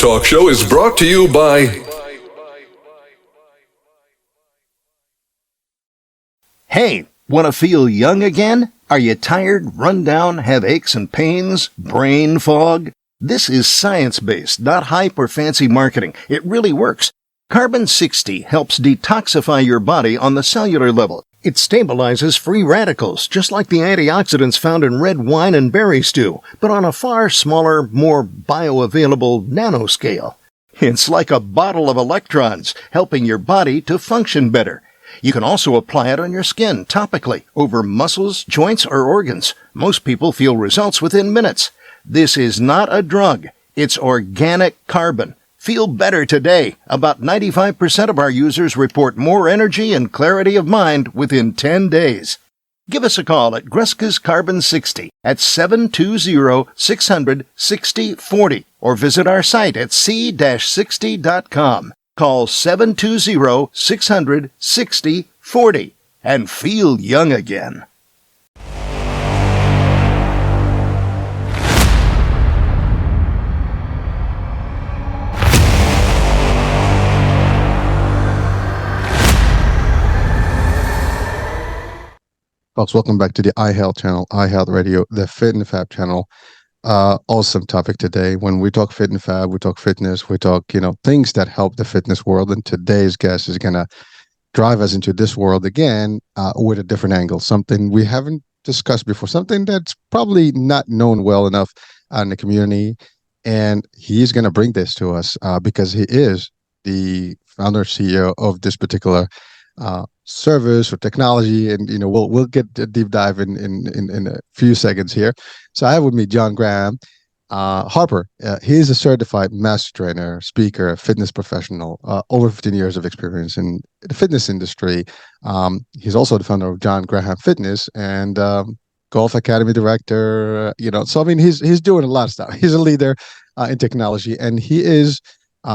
talk show is brought to you by... Hey, want to feel young again? Are you tired, run down, have aches and pains, brain fog? This is science-based, not hype or fancy marketing. It really works. Carbon 60 helps detoxify your body on the cellular level. It stabilizes free radicals, just like the antioxidants found in red wine and berry stew, but on a far smaller, more bioavailable nanoscale. It's like a bottle of electrons, helping your body to function better. You can also apply it on your skin topically, over muscles, joints, or organs. Most people feel results within minutes. This is not a drug. It's organic carbon. Feel better today. About 95% of our users report more energy and clarity of mind within 10 days. Give us a call at Greska's Carbon 60 at 720-600-6040 or visit our site at c-60.com. Call 720-600-6040 and feel young again. Folks, welcome back to the iHealth channel, iHealth Radio, the Fit and Fab channel. Awesome topic today. When we talk Fit and Fab, we talk fitness, we talk, things that help the fitness world. And today's guest is going to drive us into this world again with a different angle, something we haven't discussed before, something that's probably not known well enough in the community. And he's going to bring this to us because he is the founder, CEO of this particular service or technology, and we'll get a deep dive in a few seconds here. So I have with me John Graham Harper. He's a certified master trainer, speaker, fitness professional, over 15 years of experience in the fitness industry. He's also the founder of John Graham Fitness and Golf Academy director. So I mean he's doing a lot of stuff. He's a leader in technology, and he is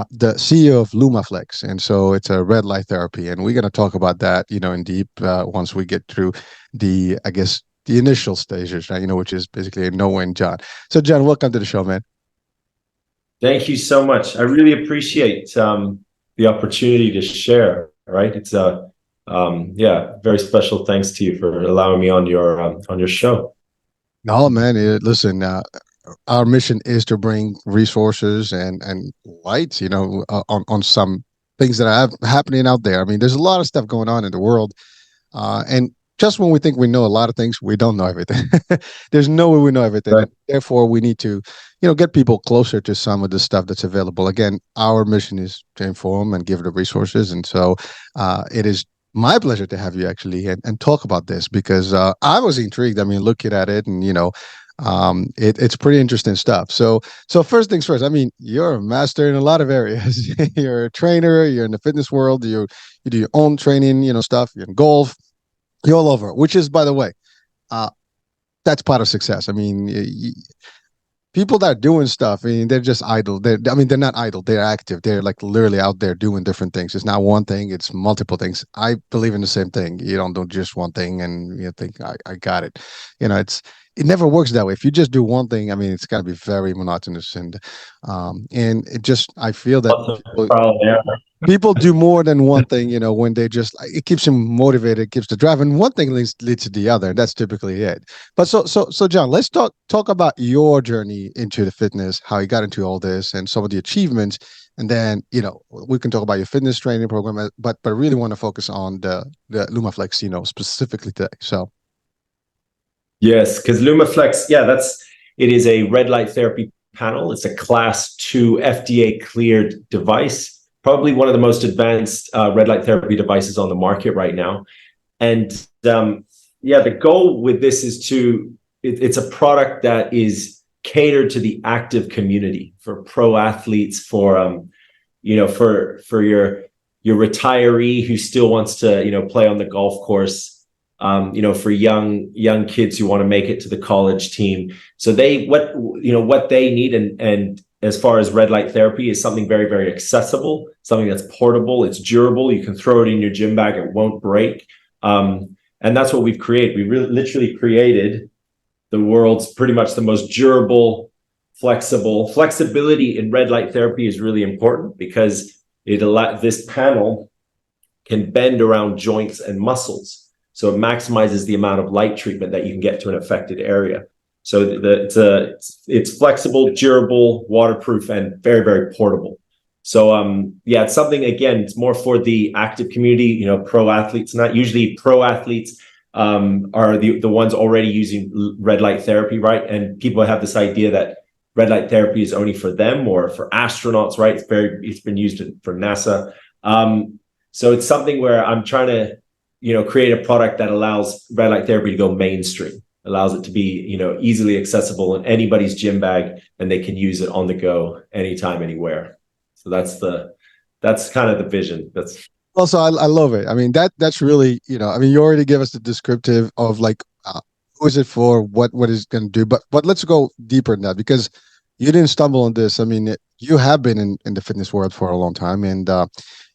the CEO of LumaFlex, and so it's a red light therapy, and we're going to talk about that, in deep once we get through the initial stages, right? Which is basically knowing John. So, John, welcome to the show, man. Thank you so much. I really appreciate the opportunity to share. Right, it's very special. Thanks to you for allowing me on your show. No, man, listen. Our mission is to bring resources and lights, on some things that are happening out there. I mean, there's a lot of stuff going on in the world, and just when we think we know a lot of things, we don't know everything. There's no way we know everything. Right. Therefore, we need to, get people closer to some of the stuff that's available. Again, our mission is to inform and give the resources, and so it is my pleasure to have you actually and talk about this because I was intrigued. I mean, looking at it and it's pretty interesting stuff. So first things first, I mean, you're a master in a lot of areas. You're a trainer, you're in the fitness world, you do your own training, stuff, you're in golf, you're all over, which is, by the way, that's part of success. I mean, people that are doing stuff, I mean, they're just idle. They're not idle. They're active. They're like literally out there doing different things. It's not one thing. It's multiple things. I believe in the same thing. You don't do just one thing and you think, I got it. It never works that way. If you just do one thing, I mean, it's going to be very monotonous. And it just, I feel that people do more than one thing, when they just, it keeps them motivated, it keeps the drive. And one thing leads to the other. And that's typically it. But so John, let's talk about your journey into the fitness, how you got into all this and some of the achievements. And then, we can talk about your fitness training program, but I really want to focus on the LumaFlex, specifically today. So. Yes, because LumaFlex, it is a red light therapy panel. It's a class 2 FDA cleared device, probably one of the most advanced red light therapy devices on the market right now. And the goal with this is it's a product that is catered to the active community, for pro athletes, for your retiree who still wants to, play on the golf course. For young kids who want to make it to the college team. So what they need and as far as red light therapy is something very, very accessible, something that's portable, it's durable. You can throw it in your gym bag, it won't break. And that's what we've created. We literally created the world's pretty much the most durable flexible. Flexibility in red light therapy is really important because this panel can bend around joints and muscles. So it maximizes the amount of light treatment that you can get to an affected area. So it's flexible, durable, waterproof, and very, very portable. So yeah, it's something, again, it's more for the active community, pro athletes. Not usually pro athletes are the ones already using red light therapy, right? And people have this idea that red light therapy is only for them or for astronauts, right? It's been used for NASA. So it's something where I'm trying to, create a product that allows red light therapy to go mainstream, allows it to be, easily accessible in anybody's gym bag, and they can use it on the go anytime, anywhere. So that's kind of the vision. That's Also, I love it. I mean, that's really, you already give us the descriptive of like, who is it for, what is it going to do, but let's go deeper in that, because you didn't stumble on this. I mean, you have been in the fitness world for a long time, and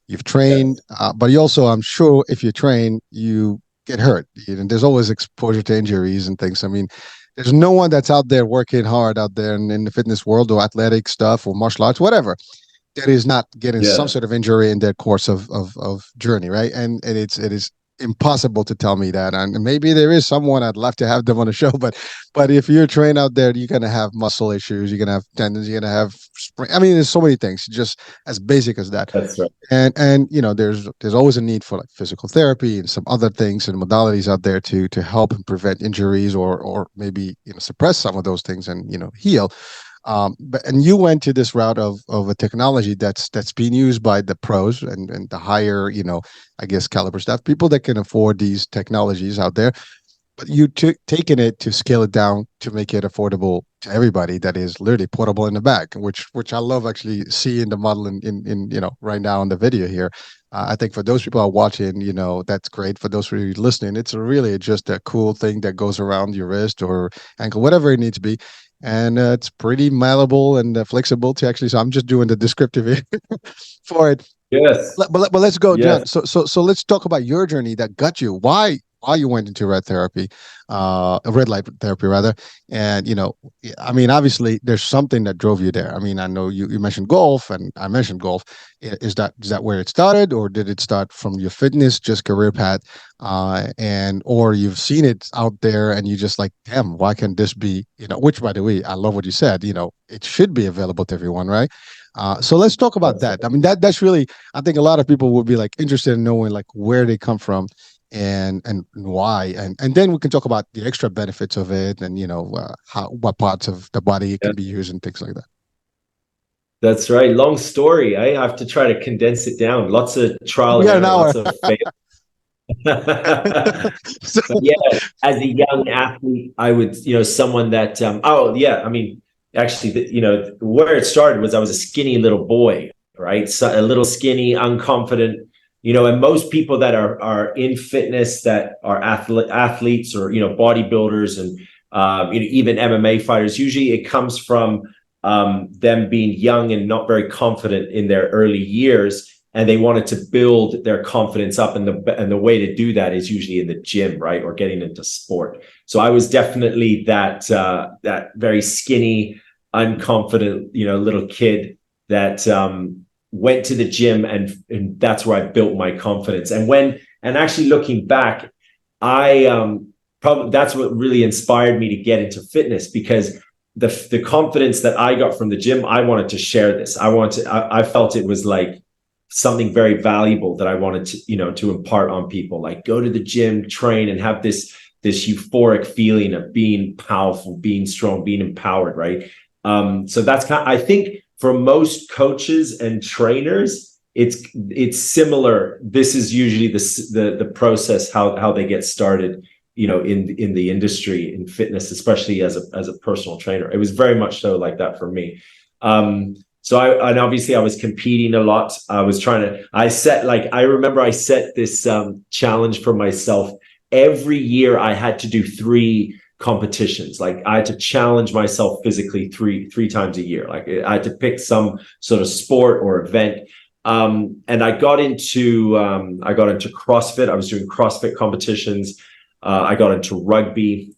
you've trained, but you also, I'm sure if you train, you get hurt. There's always exposure to injuries and things. I mean, there's no one that's out there working hard out there in the fitness world or athletic stuff or martial arts, whatever, that is not getting some sort of injury in their course of journey, right? And it is impossible to tell me that. And maybe there is someone, I'd love to have them on the show, but if you're trained out there, you're gonna have muscle issues, you're gonna have tendons, you're gonna have sprain. I mean, there's so many things, just as basic as that. That's right. And there's always a need for like physical therapy and some other things and modalities out there to help and prevent injuries or maybe suppress some of those things and heal. And you went to this route of a technology that's being used by the pros and the higher, I guess, caliber stuff, people that can afford these technologies out there. But you taken it to scale it down to make it affordable to everybody, that is literally portable in the bag, which I love actually seeing the model in right now on the video here. I think for those people who are watching, that's great. For those who are listening, it's really just a cool thing that goes around your wrist or ankle, whatever it needs to be. And it's pretty malleable and flexible to actually. So I'm just doing the descriptive for it. Yes. But let's go, Yes. John. So let's talk about your journey that got you. Why you went into red light therapy rather. And I mean, obviously there's something that drove you there. I mean, I know you mentioned golf, and I mentioned golf. Is that where it started, or did it start from your fitness, just career path, or you've seen it out there and you just like, damn, why can't this be, which, by the way, I love what you said, it should be available to everyone, right? So let's talk about that. I mean, that's really, I think a lot of people would be like interested in knowing like where they come from and why, and then we can talk about the extra benefits of it, and what parts of the body it can be used and things like that. That's right. Long story. I have to try to condense it down. Lots of trial and error, lots of fail. Yeah, as a young athlete, I would, someone that, I mean, actually, where it started was I was a skinny little boy, right? So a little skinny, unconfident, and most people that are in fitness, that are athletes or, bodybuilders and, even MMA fighters, usually it comes from them being young and not very confident in their early years. And they wanted to build their confidence up. And the way to do that is usually in the gym, right? Or getting into sport. So I was definitely that very skinny, unconfident, little kid that went to the gym, and that's where I built my confidence. And actually looking back, I probably, that's what really inspired me to get into fitness, because the confidence that I got from the gym, I wanted to share this. I felt it was like something very valuable that I wanted to, to impart on people, like go to the gym, train, and have this euphoric feeling of being powerful, being strong, being empowered. Right. So that's I think for most coaches and trainers, it's similar. This is usually the process, how they get started, in the industry, in fitness, especially as a personal trainer. It was very much so like that for me. So and obviously I was competing a lot. I remember I set this challenge for myself. Every year I had to do 3 competitions. Like I had to challenge myself physically three times a year. Like I had to pick some sort of sport or event. And I got into CrossFit. I was doing CrossFit competitions. I got into rugby.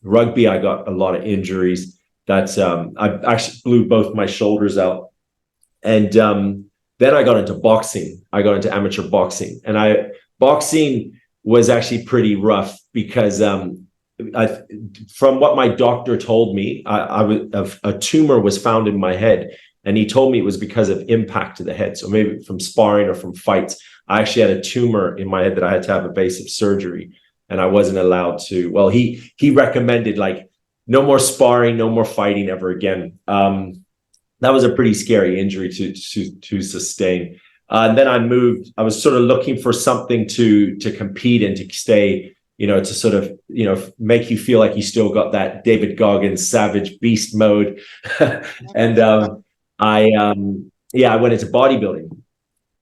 I got a lot of injuries. that I actually blew both my shoulders out. And then I got into boxing. I got into amateur boxing, and boxing was actually pretty rough because from what my doctor told me, a tumor was found in my head, and he told me it was because of impact to the head. So maybe from sparring or from fights, I actually had a tumor in my head that I had to have invasive surgery, and I wasn't allowed to. Well, he recommended like no more sparring, no more fighting ever again. That was a pretty scary injury to sustain. And then I moved. I was sort of looking for something to compete and to stay, to sort of, make you feel like you still got that David Goggins savage beast mode. And I went into bodybuilding.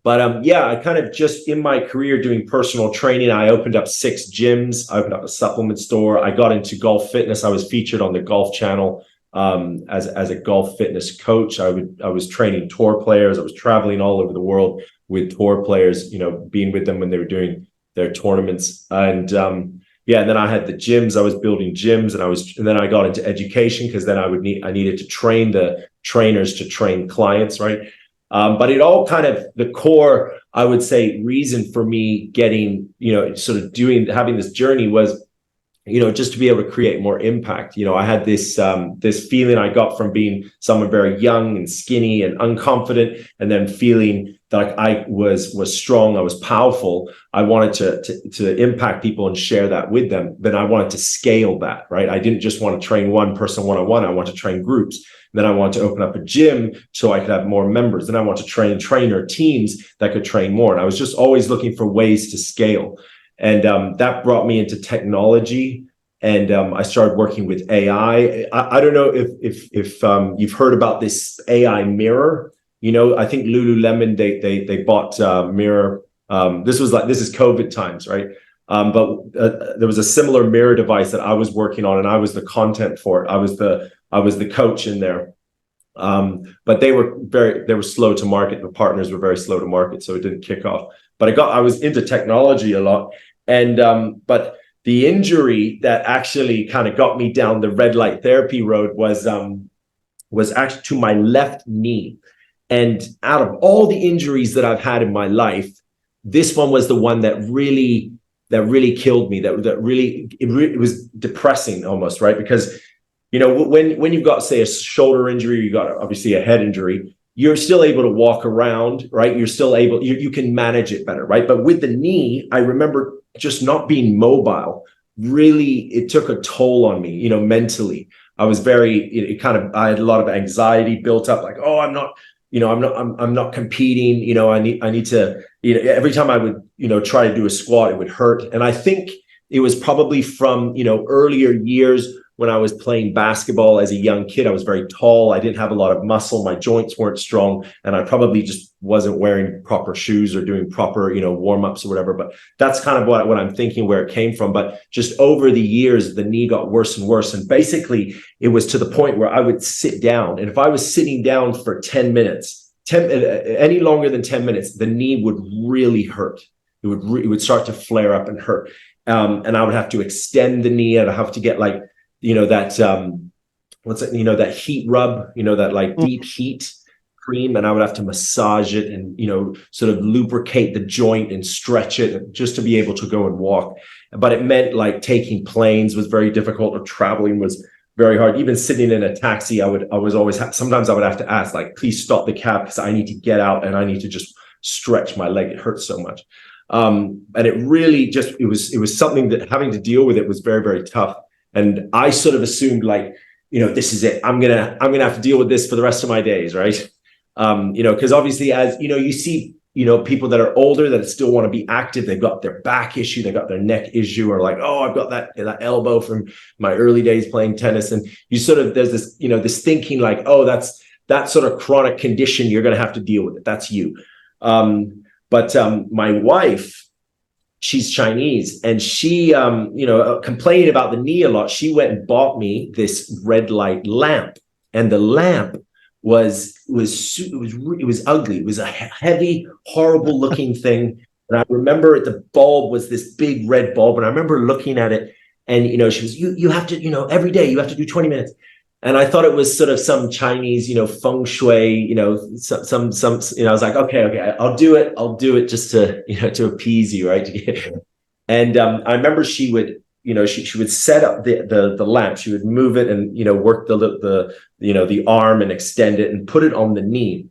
But I kind of just in my career doing personal training, I opened up 6 gyms. I opened up a supplement store. I got into golf fitness. I was featured on the Golf Channel as a golf fitness coach. I was training tour players. I was traveling all over the world with tour players, being with them when they were doing their tournaments. And then I had the gyms. I was building gyms, and then I got into education because then I needed to train the trainers to train clients, right? But it all kind of, the core, I would say, reason for me getting, having this journey was, just to be able to create more impact. I had this feeling I got from being someone very young and skinny and unconfident, and then feeling that I was strong, I was powerful. I wanted to impact people and share that with them. Then I wanted to scale that, right? I didn't just want to train one person one-on-one. I want to train groups. Then I want to open up a gym so I could have more members. Then I want to train trainer teams that could train more. And I was just always looking for ways to scale. And that brought me into technology. And I started working with AI. I don't know if you've heard about this AI mirror. I think Lululemon, they bought mirror. This is COVID times, right? But there was a similar mirror device that I was working on, and I was the content for it. I was the coach in there. But they were slow to market. The partners were very slow to market, so it didn't kick off. But I was into technology a lot. And but the injury that actually kind of got me down the red light therapy road was actually to my left knee. And out of all the injuries that I've had in my life, this one was the one that really killed me. It was depressing almost, right? Because when you've got, say, a shoulder injury, you got obviously a head injury, you're still able to walk around, right? You're still able, you can manage it better, right? But with the knee, I remember just not being mobile. Really, it took a toll on me, mentally. I was I had a lot of anxiety built up, like, oh, I'm not competing. I need to, every time I would, try to do a squat, it would hurt. And I think it was probably from, earlier years when I was playing basketball as a young kid. I was very tall. I didn't have a lot of muscle. My joints weren't strong. And I probably just wasn't wearing proper shoes or doing proper, warm-ups or whatever. But that's kind of what I'm thinking where it came from. But just over the years, the knee got worse and worse. And basically, it was to the point where I would sit down. And if I was sitting down for 10 minutes, any longer than 10 minutes, the knee would really hurt. It would start to flare up and hurt. And I would have to extend the knee. I'd have to get that that heat rub, that like deep heat cream, and I would have to massage it and sort of lubricate the joint and stretch it just to be able to go and walk. But it meant like taking planes was very difficult, or traveling was very hard. Even sitting in a taxi, sometimes I would have to ask, like, please stop the cab because I need to get out and I need to just stretch my leg. It hurts so much. And it really it was something that having to deal with it was very, very tough. And I sort of assumed, like, this is it. I'm gonna have to deal with this for the rest of my days, right? Because obviously, as you see, people that are older that still want to be active, they've got their back issue, they've got their neck issue, or like, oh, I've got that elbow from my early days playing tennis, and there's this, this thinking like, oh, that's that sort of chronic condition, you're gonna have to deal with it. That's you. But my wife, she's Chinese, and she, complaining about the knee a lot. She went and bought me this red light lamp, and the lamp was ugly. It was a heavy, horrible looking thing. And I remember the bulb was this big red bulb, and I remember looking at it, and she was, you have to, every day you have to do 20 minutes. And I thought it was sort of some Chinese, feng shui, some, I was like, okay, I'll do it just to, to appease you, right? And I remember she would, she would set up the lamp, she would move it and, work the arm and extend it and put it on the knee.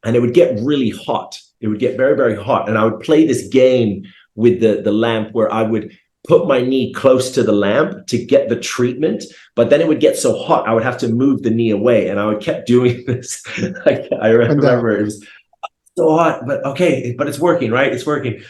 And it would get really hot. It would get very, very hot. And I would play this game with the lamp where I would put my knee close to the lamp to get the treatment, but then it would get so hot I would have to move the knee away, and I would kept doing this. I remember it was so hot, but okay, but it's working, right? It's working.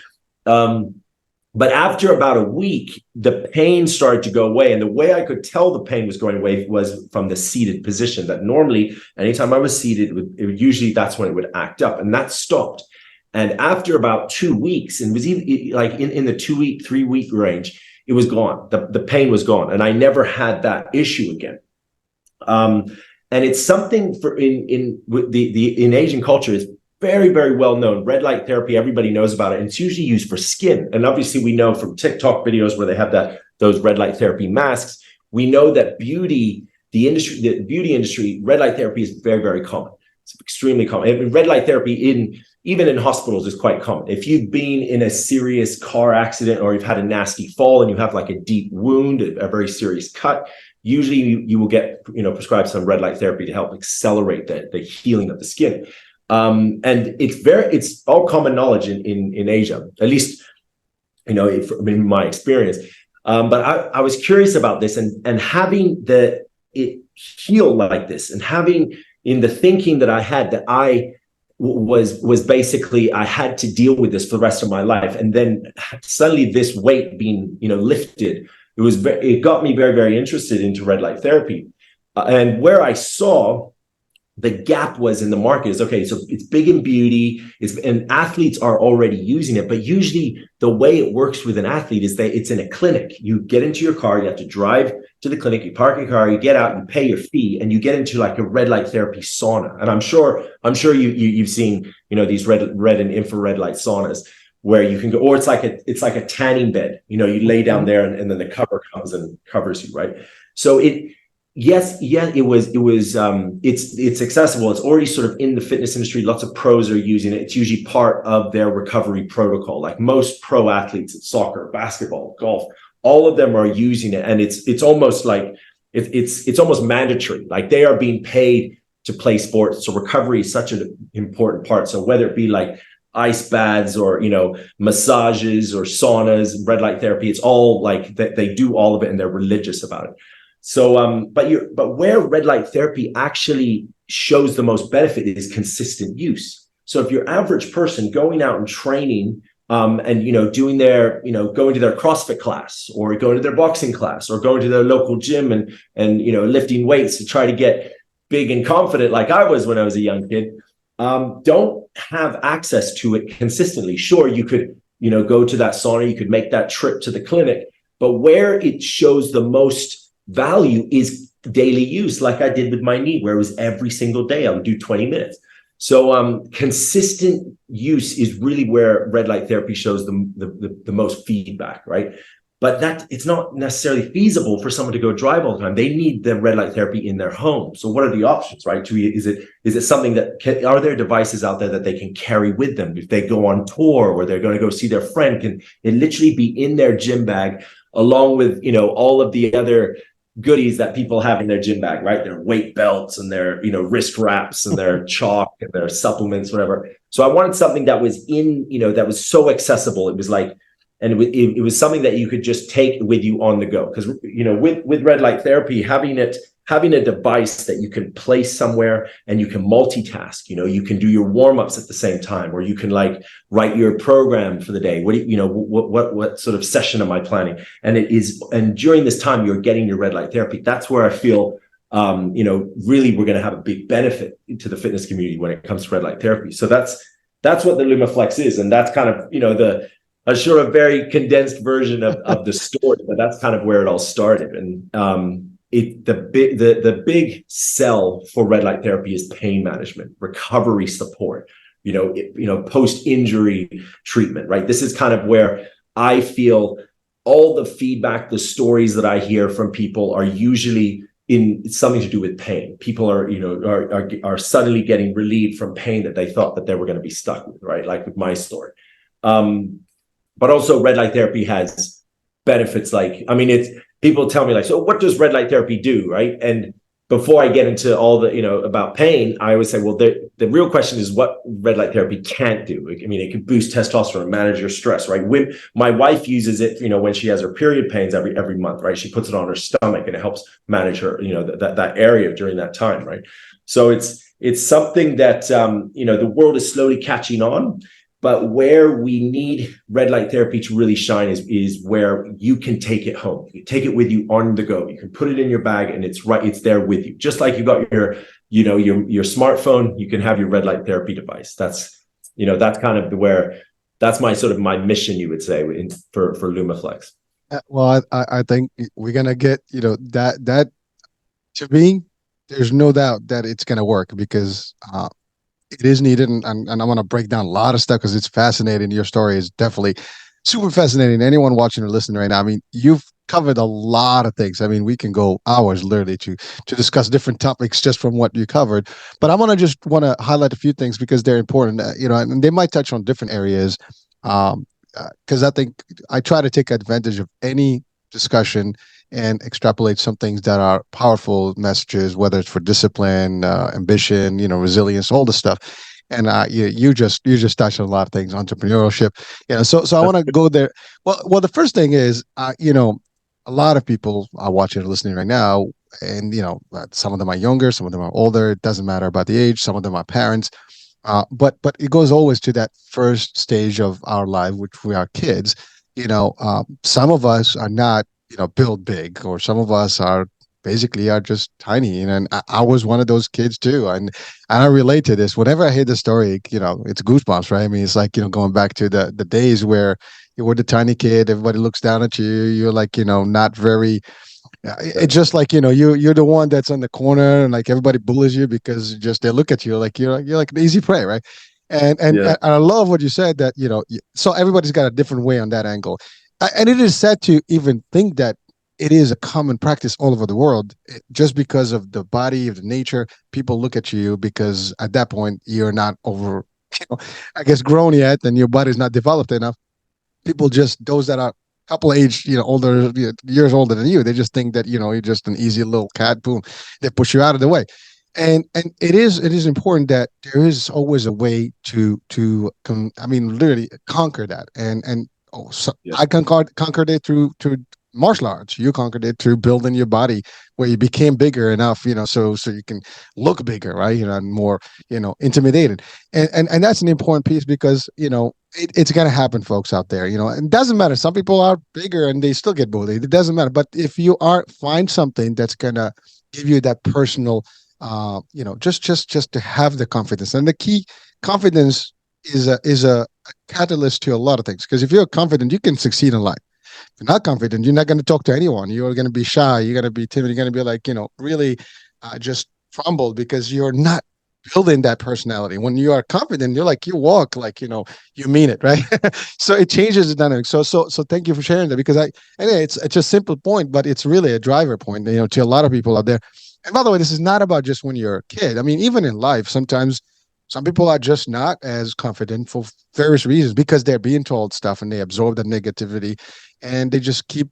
But after about a week, the pain started to go away, and the way I could tell the pain was going away was from the seated position. That normally, anytime I was seated, it would usually that's when it would act up, and that stopped. And after about 2 weeks, and it was even like in the 2 week, 3 week range, it was gone. The pain was gone. And I never had that issue again. And it's something in Asian culture is very, very well known. Red light therapy, everybody knows about it. And it's usually used for skin. And obviously we know from TikTok videos where they have those red light therapy masks, we know that the beauty industry, red light therapy is very, very common. It's extremely common. And red light therapy even in hospitals is quite common. If you've been in a serious car accident or you've had a nasty fall and you have like a deep wound, a very serious cut, usually you will get prescribed some red light therapy to help accelerate the healing of the skin. And it's all common knowledge in Asia, at least in my experience. But I was curious about this and having it heal like this, and having in the thinking that I had that I was basically I had to deal with this for the rest of my life, and then suddenly this weight being lifted, it got me very, very interested into red light therapy. And where I saw the gap was in the market is, okay, so it's big in beauty, and athletes are already using it, but usually the way it works with an athlete is that it's in a clinic. You get into your car, you have to drive to the clinic, you park your car, you get out, you pay your fee, and you get into like a red light therapy sauna. And I'm sure you've seen these red and infrared light saunas where you can go, or it's like a tanning bed. You lay down there and then the cover comes and covers you, right? So it's accessible. It's already sort of in the fitness industry. Lots of pros are using it. It's usually part of their recovery protocol. Like most pro athletes at soccer, basketball, golf, all of them are using it. And it's almost like it's almost mandatory. Like they are being paid to play sports. So recovery is such an important part. So whether it be like ice baths or massages or saunas, red light therapy, it's all like they do all of it and they're religious about it. So, but where red light therapy actually shows the most benefit is consistent use. So if your average person going out and training, and doing their, going to their CrossFit class or going to their boxing class or going to their local gym and lifting weights to try to get big and confident like I was when I was a young kid, don't have access to it consistently. Sure, you could, go to that sauna, you could make that trip to the clinic, but where it shows the most value is daily use, like I did with my knee, where it was every single day I would do 20 minutes. So consistent use is really where red light therapy shows the most feedback, right? But that it's not necessarily feasible for someone to go drive all the time. They need the red light therapy in their home. So what are the options, right? Is it something that are there devices out there that they can carry with them if they go on tour or they're going to go see their friend? Can it literally be in their gym bag along with all of the other goodies that people have in their gym bag, right? Their weight belts and their, wrist wraps and their chalk and their supplements, whatever. So I wanted something that was that was so accessible. It was like, and it was something that you could just take with you on the go. Because, with red light therapy, having a device that you can place somewhere and you can multitask, you can do your warm-ups at the same time, or you can like write your program for the day. What sort of session am I planning? And during this time, you're getting your red light therapy. That's where I feel, really we're going to have a big benefit to the fitness community when it comes to red light therapy. So that's what the LumaFlex is. And that's kind of, a sort of very condensed version of the story, but that's kind of where it all started. And, the big sell for red light therapy is pain management, recovery support, post-injury treatment, right? This is kind of where I feel all the feedback, the stories that I hear from people are usually, in something to do with pain. People are, are suddenly getting relieved from pain that they thought that they were going to be stuck with, right? Like with my story. But also red light therapy has benefits. Like, I mean, it's, people tell me like, so what does red light therapy do? Right. And before I get into all the, about pain, I always say, well, the real question is what red light therapy can't do. I mean, it can boost testosterone, manage your stress, right? My wife uses it, when she has her period pains every month, right? She puts it on her stomach and it helps manage her, that area during that time, right? So it's something that, the world is slowly catching on. But where we need red light therapy to really shine is where you can take it home. You take it with you on the go. You can put it in your bag and it's there with you. Just like you got your smartphone, you can have your red light therapy device. That's kind of that's my mission, you would say, for LumaFlex. Well, I think we're gonna get, that to me, there's no doubt that it's gonna work because it is needed, and I want to break down a lot of stuff because it's fascinating. Your story is definitely super fascinating. Anyone watching or listening right now, I mean, you've covered a lot of things. I mean, we can go hours literally to discuss different topics just from what you covered. But I want to highlight a few things because they're important. And they might touch on different areas. Because I think I try to take advantage of any discussion and extrapolate some things that are powerful messages, whether it's for discipline, ambition, resilience, all the stuff. And you just touched on a lot of things, entrepreneurship. So I want to go there. Well, the first thing is, a lot of people are watching or listening right now, and some of them are younger, some of them are older. It doesn't matter about the age. Some of them are parents. But it goes always to that first stage of our life, which we are kids. Some of us are not built big, or some of us are just tiny. And I was one of those kids too. And I relate to this. Whenever I hear the story, it's goosebumps, right? I mean, it's like, going back to the days where you were the tiny kid, everybody looks down at you. You're like, not very, it's just like, you're the one that's on the corner and like everybody bullies you because just they look at you like you're like an easy prey, right? And I love what you said that, so everybody's got a different way on that angle. And it is sad to even think that it is a common practice all over the world, just because of the body, of the nature. People look at you because at that point you're not over, I guess, grown yet, and your body's not developed enough. People just, those that are a couple age, older, years older than you, they just think that, you're just an easy little cat. Boom, they push you out of the way. And it is important that there is always a way to literally conquer that. I conquered it through martial arts. You conquered it through building your body where you became bigger enough, so you can look bigger, right? And more, intimidated. And that's an important piece because, it's going to happen, folks out there, and it doesn't matter. Some people are bigger and they still get bullied. It doesn't matter. But if you find something that's going to give you that personal, just to have the confidence. And the key, confidence is a catalyst to a lot of things. Because if you're confident, you can succeed in life. If you're not confident, you're not going to talk to anyone. You're going to be shy. You're going to be timid. You're going to be like, really just crumbled because you're not building that personality. When you are confident, you're like, you walk like, you mean it, right? So it changes the dynamic. So thank you for sharing that, because anyway, it's a simple point, but it's really a driver point, to a lot of people out there. And by the way, this is not about just when you're a kid. I mean, even in life, sometimes some people are just not as confident for various reasons because they're being told stuff and they absorb the negativity and they just keep,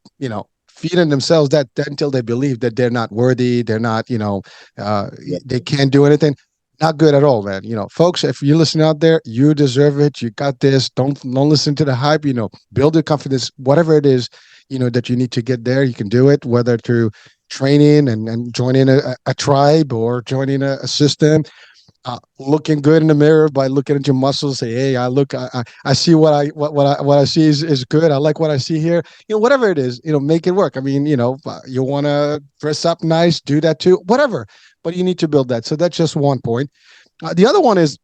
feeding themselves that until they believe that they're not worthy. They're not, they can't do anything. Not good at all, man. Folks, if you're listening out there, you deserve it. You got this. Don't listen to the hype, build your confidence, whatever it is, that you need to get there. You can do it, whether through training and joining a tribe or joining a system. Looking good in the mirror by looking at your muscles, say, hey, I see what I see is good. I like what I see here. Whatever it is, make it work. I mean, you want to dress up nice, do that too, whatever. But you need to build that. So that's just one point. The other one is,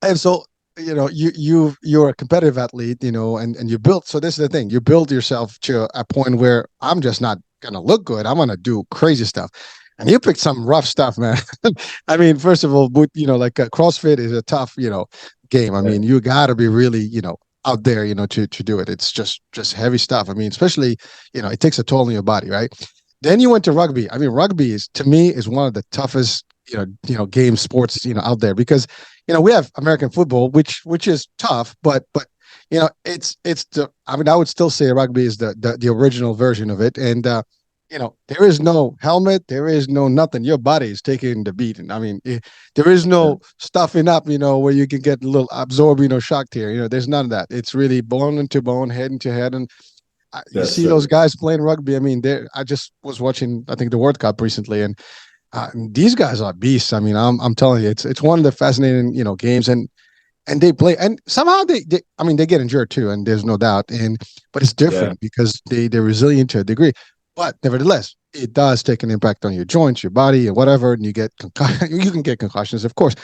and so you're a competitive athlete, and you built. So this is the thing: you build yourself to a point where I'm just not gonna look good. I'm gonna do crazy stuff. And you picked some rough stuff, man. I mean, first of all, like CrossFit is a tough, game. I mean, you got to be really, out there, to do it. It's just heavy stuff. I mean, especially, it takes a toll on your body, right? Then you went to rugby. I mean, rugby is to me is one of the toughest game sports out there because we have American football, which is tough, but it's the I mean I would still say rugby is the original version of it, and there is no helmet, there is no nothing. Your body is taking the beating. I mean, there is no stuffing up, where you can get a little absorbed, shocked here. There's none of that. It's really bone into bone, head into head, and you see those guys playing rugby. I mean, I just was watching, I think, the World Cup recently, and these guys are beasts. I mean, I'm telling you, it's one of the fascinating games, and they play, and somehow they get injured too, and there's no doubt. But it's different because they're resilient to a degree. But nevertheless, it does take an impact on your joints, your body, and whatever, and you can get concussions, of course.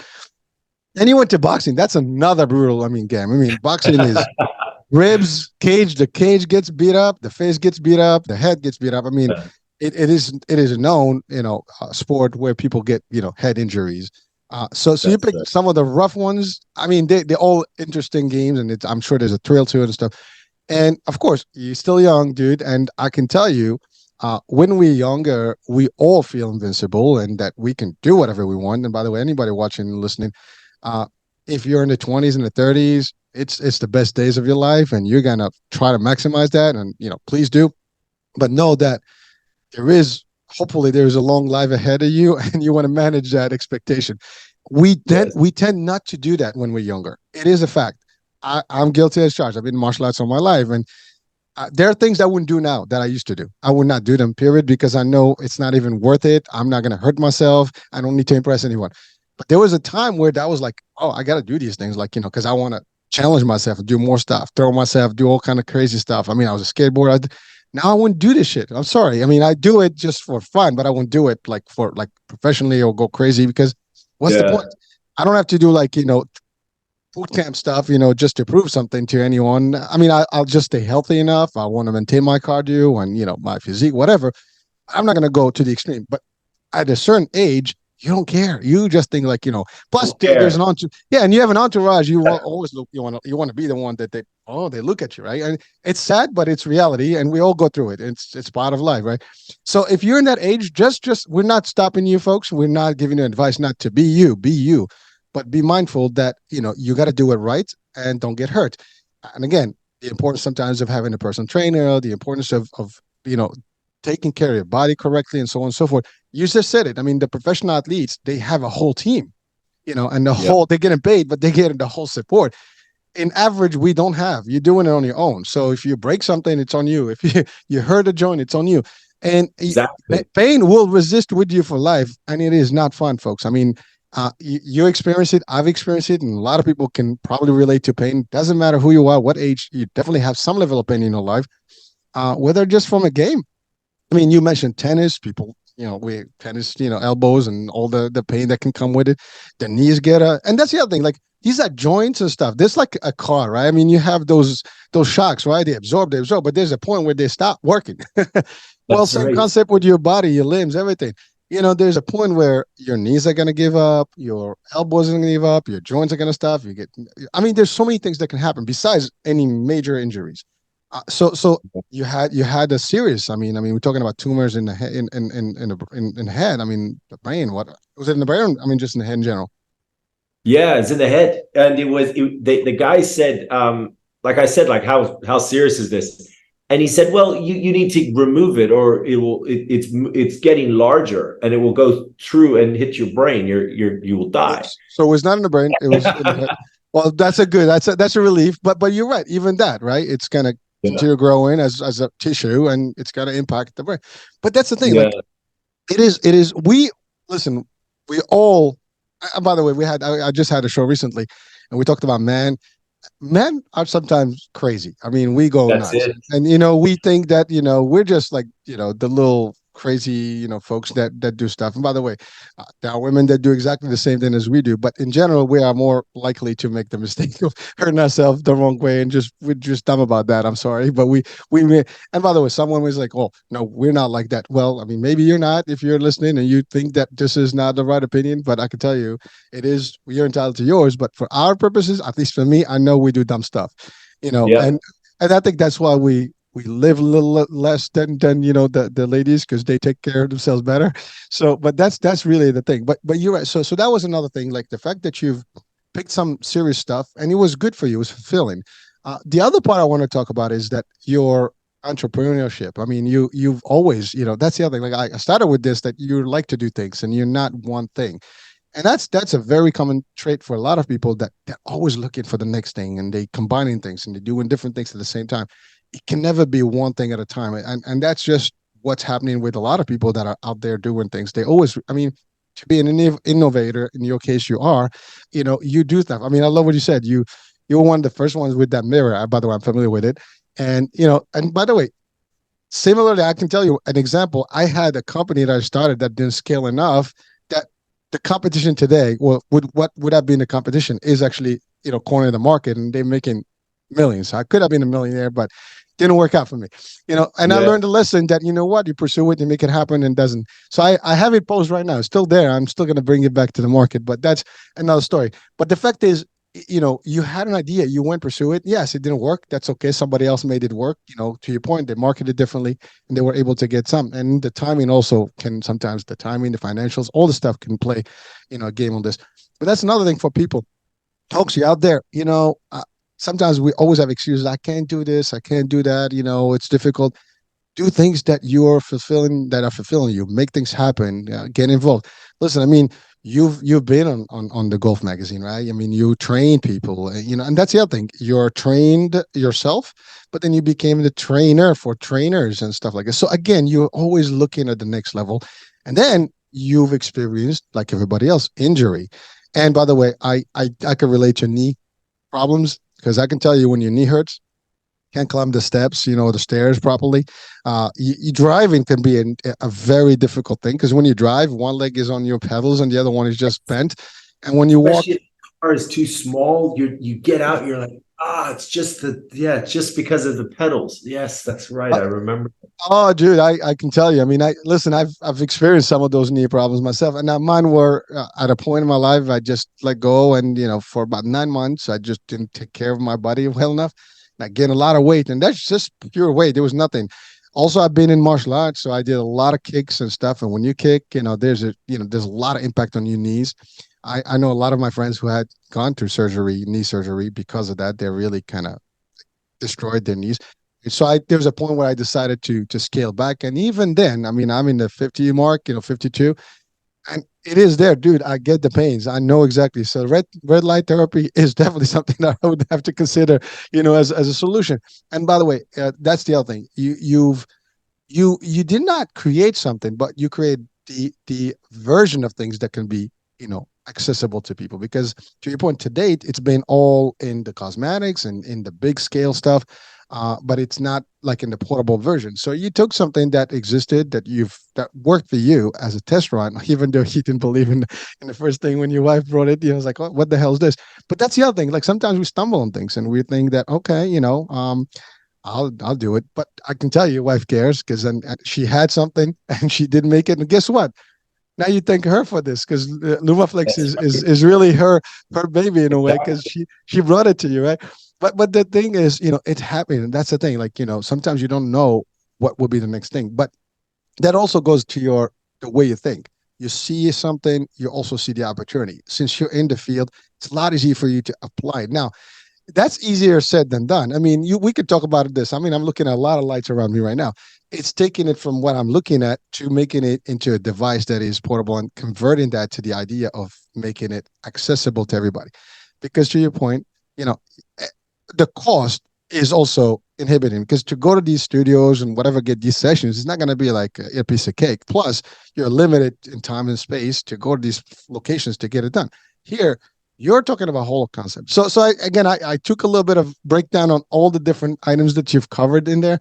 And you went to boxing. That's another brutal, game. I mean, boxing is ribs, cage. The cage gets beat up, the face gets beat up, the head gets beat up. I mean, it is a known sport where people get head injuries. So you pick some of the rough ones. I mean, they're all interesting games, and I'm sure there's a thrill to it and stuff. And of course, you're still young, dude. And I can tell you, when we're younger, we all feel invincible and that we can do whatever we want. And by the way, anybody watching and listening, if you're in the 20s and the 30s, it's the best days of your life, and you're gonna try to maximize that. And please do, but know that hopefully there's a long life ahead of you, and you want to manage that expectation. We tend not to do that when we're younger. It is a fact. I'm guilty as charged. I've been in martial arts all my life, and there are things I wouldn't do now that I used to do. I would not do them, period, because I know it's not even worth it. I'm not going to hurt myself. I don't need to impress anyone. But there was a time where that was like, oh, I got to do these things, like, because I want to challenge myself and do more stuff, throw myself, do all kind of crazy stuff. I mean, I was a skateboarder. Now I wouldn't do this shit. I'm sorry. I mean, I do it just for fun, but I wouldn't do it like professionally or go crazy, because what's the point? I don't have to do boot camp stuff, just to prove something to anyone. I mean, I'll just stay healthy enough. I want to maintain my cardio and, my physique, whatever. I'm not going to go to the extreme, but at a certain age, you don't care. You just think plus there's an entourage. Yeah. And you have an entourage. You always look, you want to be the one that they look at you, right? And it's sad, but it's reality, and we all go through it. It's part of life, right? So if you're in that age, just we're not stopping you, folks. We're not giving you advice not to be you. But be mindful that, you got to do it right and don't get hurt. And again, the importance sometimes of having a personal trainer, the importance of taking care of your body correctly, and so on and so forth. You just said it. I mean, the professional athletes, they have a whole team, and they're getting paid, but they get the whole support. In average, we don't have. You're doing it on your own. So if you break something, it's on you. If you hurt a joint, it's on you. And pain will resist with you for life. And it is not fun, folks. I mean, you experience it, I've experienced it, and a lot of people can probably relate to pain. Doesn't matter who you are, what age, you definitely have some level of pain in your life, whether just from a game. I mean, you mentioned tennis, people, tennis, elbows and all the pain that can come with it. The knees and that's the other thing, these are joints and stuff. There's like a car, right? I mean, you have those shocks, right? They absorb, but there's a point where they stop working. Well, same concept with your body, your limbs, everything. There's a point where your knees are going to give up, your elbows are going to give up, your joints are going to stop. There's so many things that can happen besides any major injuries. So you had a serious. I mean, we're talking about tumors in the head, in the head. I mean, the brain. What was it in the brain? I mean, just in the head in general. Yeah, it's in the head, and the guy said, like I said, how serious is this? And he said, well, you need to remove it, or it's getting larger, and it will go through and hit your brain. You will die. So it was not in the brain. It was in the head. Well, that's a relief. But you're right. Even that, right? It's gonna continue growing as a tissue, and it's gonna impact the brain. But that's the thing. Yeah. It is. We all. By the way, I just had a show recently, and we talked about men are sometimes crazy. I mean, we go nuts. And we think that we're just like the little crazy folks that do stuff. And by the way, there are women that do exactly the same thing as we do, but in general we are more likely to make the mistake of hurting ourselves the wrong way, and we're just dumb about that. I'm sorry, but we and by the way, someone was like, oh no, we're not like that. Well, I mean, maybe you're not if you're listening and you think that this is not the right opinion, but I can tell you it is. You're entitled to yours, but for our purposes, at least for me, I know we do dumb stuff, and I think that's why we we live a little less than the ladies because they take care of themselves better. So, but that's really the thing. But you're right. So that was another thing. Like the fact that you've picked some serious stuff and it was good for you, it was fulfilling. The other part I want to talk about is that your entrepreneurship. I mean, you've always, that's the other thing. Like I started with this, that you like to do things and you're not one thing. And that's a very common trait for a lot of people, that they're always looking for the next thing and they combining things and they're doing different things at the same time. It can never be one thing at a time. And that's just what's happening with a lot of people that are out there doing things. They always, I mean, to be an innovator, in your case, you are, you do stuff. I mean, I love what you said. You were one of the first ones with that mirror. By the way, I'm familiar with it. And, and by the way, similarly, I can tell you an example. I had a company that I started that didn't scale enough, that the competition today, well, what would have been the competition is actually, cornering the market, and they're making millions. I could have been a millionaire, but didn't work out for me. And I learned a lesson that, you pursue it, you make it happen, and doesn't. So I have it posed right now. It's still there. I'm still going to bring it back to the market, but that's another story. But the fact is, you had an idea, you went pursue it. Yes, it didn't work. That's okay. Somebody else made it work. To your point, they marketed differently and they were able to get some. And the timing also can sometimes, the financials, all the stuff can play, a game on this. But that's another thing for people. Folks, you out there, sometimes we always have excuses. I can't do this. I can't do that. It's difficult. Do things that are fulfilling you. Make things happen. Get involved. Listen, I mean, you've been on the golf magazine, right? I mean, you train people, and that's the other thing. You're trained yourself, but then you became the trainer for trainers and stuff like that. So again, you're always looking at the next level, and then you've experienced, like everybody else, injury. And by the way, I can relate to knee problems, because I can tell you, when your knee hurts, can't climb the steps, the stairs properly. Driving can be a very difficult thing, because when you drive, one leg is on your pedals and the other one is just bent. And when you Especially if the car is too small, you get out, you're like, it's just just because of the pedals. Yes, that's right. I remember. Oh, dude, I can tell you. I mean, I've experienced some of those knee problems myself, and now mine were at a point in my life I just let go, and for about 9 months I just didn't take care of my body well enough. I gained a lot of weight, and that's just pure weight. There was nothing. Also, I've been in martial arts, so I did a lot of kicks and stuff. And when you kick, there's a lot of impact on your knees. I know a lot of my friends who had gone through knee surgery because of that. They really kind of destroyed their knees. So there was a point where I decided to scale back. And even then, I mean, I'm in the 50 mark, 52. And it is there, dude. I get the pains. I know exactly. So red light therapy is definitely something that I would have to consider, as a solution. And by the way, that's the other thing. You did not create something, but you create the version of things that can be, accessible to people. Because to your point, to date, it's been all in the cosmetics and in the big scale stuff. But it's not like in the portable version. So you took something that existed, that worked for you as a test run, even though you didn't believe in the first thing when your wife brought it. It's like, what the hell is this? But that's the other thing. Like sometimes we stumble on things and we think that, okay, I'll do it. But I can tell you, your wife cares, because then she had something and she didn't make it. And guess what? Now you thank her for this, because Lumaflex is really her baby in a way, because she brought it to you, right? But the thing is, it's happening. And that's the thing. Like, sometimes you don't know what will be the next thing. But that also goes to the way you think. You see something, you also see the opportunity. Since you're in the field, it's a lot easier for you to apply it. Now, that's easier said than done. I mean, we could talk about this. I mean, I'm looking at a lot of lights around me right now. It's taking it from what I'm looking at to making it into a device that is portable, and converting that to the idea of making it accessible to everybody. Because to your point, the cost is also inhibiting, because to go to these studios and whatever, get these sessions, it's not going to be like a piece of cake. Plus, you're limited in time and space to go to these locations to get it done. Here, you're talking about whole concept. So I took a little bit of breakdown on all the different items that you've covered in there,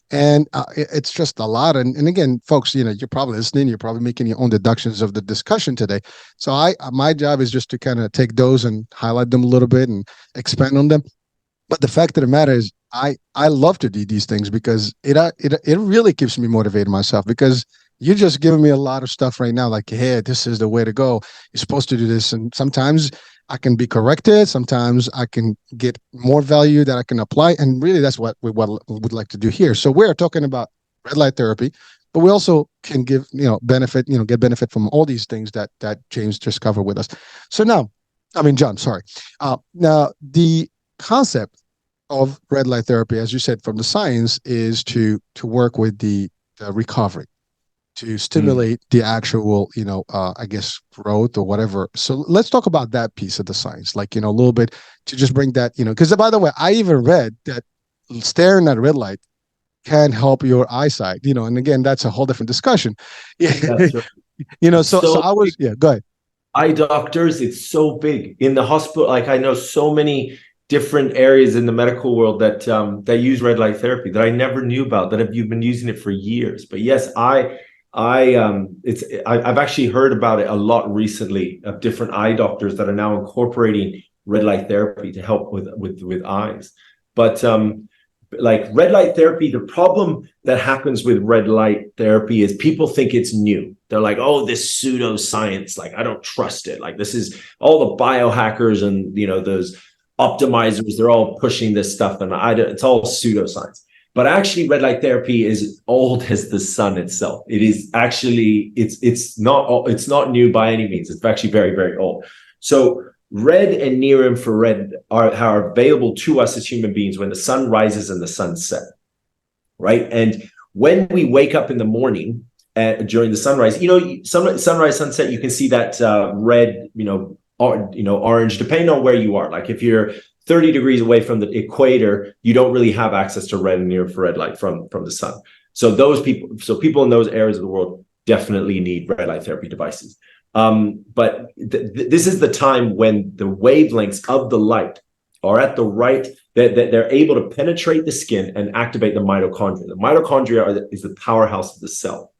and it's just a lot. And again, folks, you're probably listening. You're probably making your own deductions of the discussion today. So my job is just to kind of take those and highlight them a little bit and expand on them. But the fact of the matter is, I love to do these things, because it really keeps me motivated myself, because you're just giving me a lot of stuff right now. Like, hey, this is the way to go. You're supposed to do this. And sometimes I can be corrected. Sometimes I can get more value that I can apply. And really, that's what we would like to do here. So we're talking about red light therapy, but we also can give, benefit, get benefit from all these things that James just covered with us. So now, John, sorry. Now, the concept of red light therapy, as you said, from the science, is to work with the recovery, to stimulate the actual, I guess, growth or whatever. So let's talk about that piece of the science, like, a little bit, to just bring that, because by the way, I even read that staring at red light can help your eyesight, and again, that's a whole different discussion. That's right. So I was, yeah, go ahead. Eye doctors, it's so big in the hospital. Like, I know so many different areas in the medical world that use red light therapy that I never knew about, that you've been using it for years. But yes, I've actually heard about it a lot recently, of different eye doctors that are now incorporating red light therapy to help with eyes. But like red light therapy, the problem that happens with red light therapy is people think it's new. They're like, oh, this pseudoscience, like, I don't trust it. Like, this is all the biohackers and, those optimizers, they're all pushing this stuff, and it's all pseudoscience. But actually, red light therapy is old as the sun itself. It is actually, it's not new by any means. It's actually very, very old. So red and near infrared are available to us as human beings when the sun rises and the sun sets, right? And when we wake up in the morning during the sunrise, sunrise, sunset, you can see that red, orange, depending on where you are. Like, if you're 30 degrees away from the equator, you don't really have access to red and near infrared light from the sun. So people in those areas of the world definitely need red light therapy devices. But this is the time when the wavelengths of the light are at the right, that they're able to penetrate the skin and activate the mitochondria. The mitochondria is the powerhouse of the cell.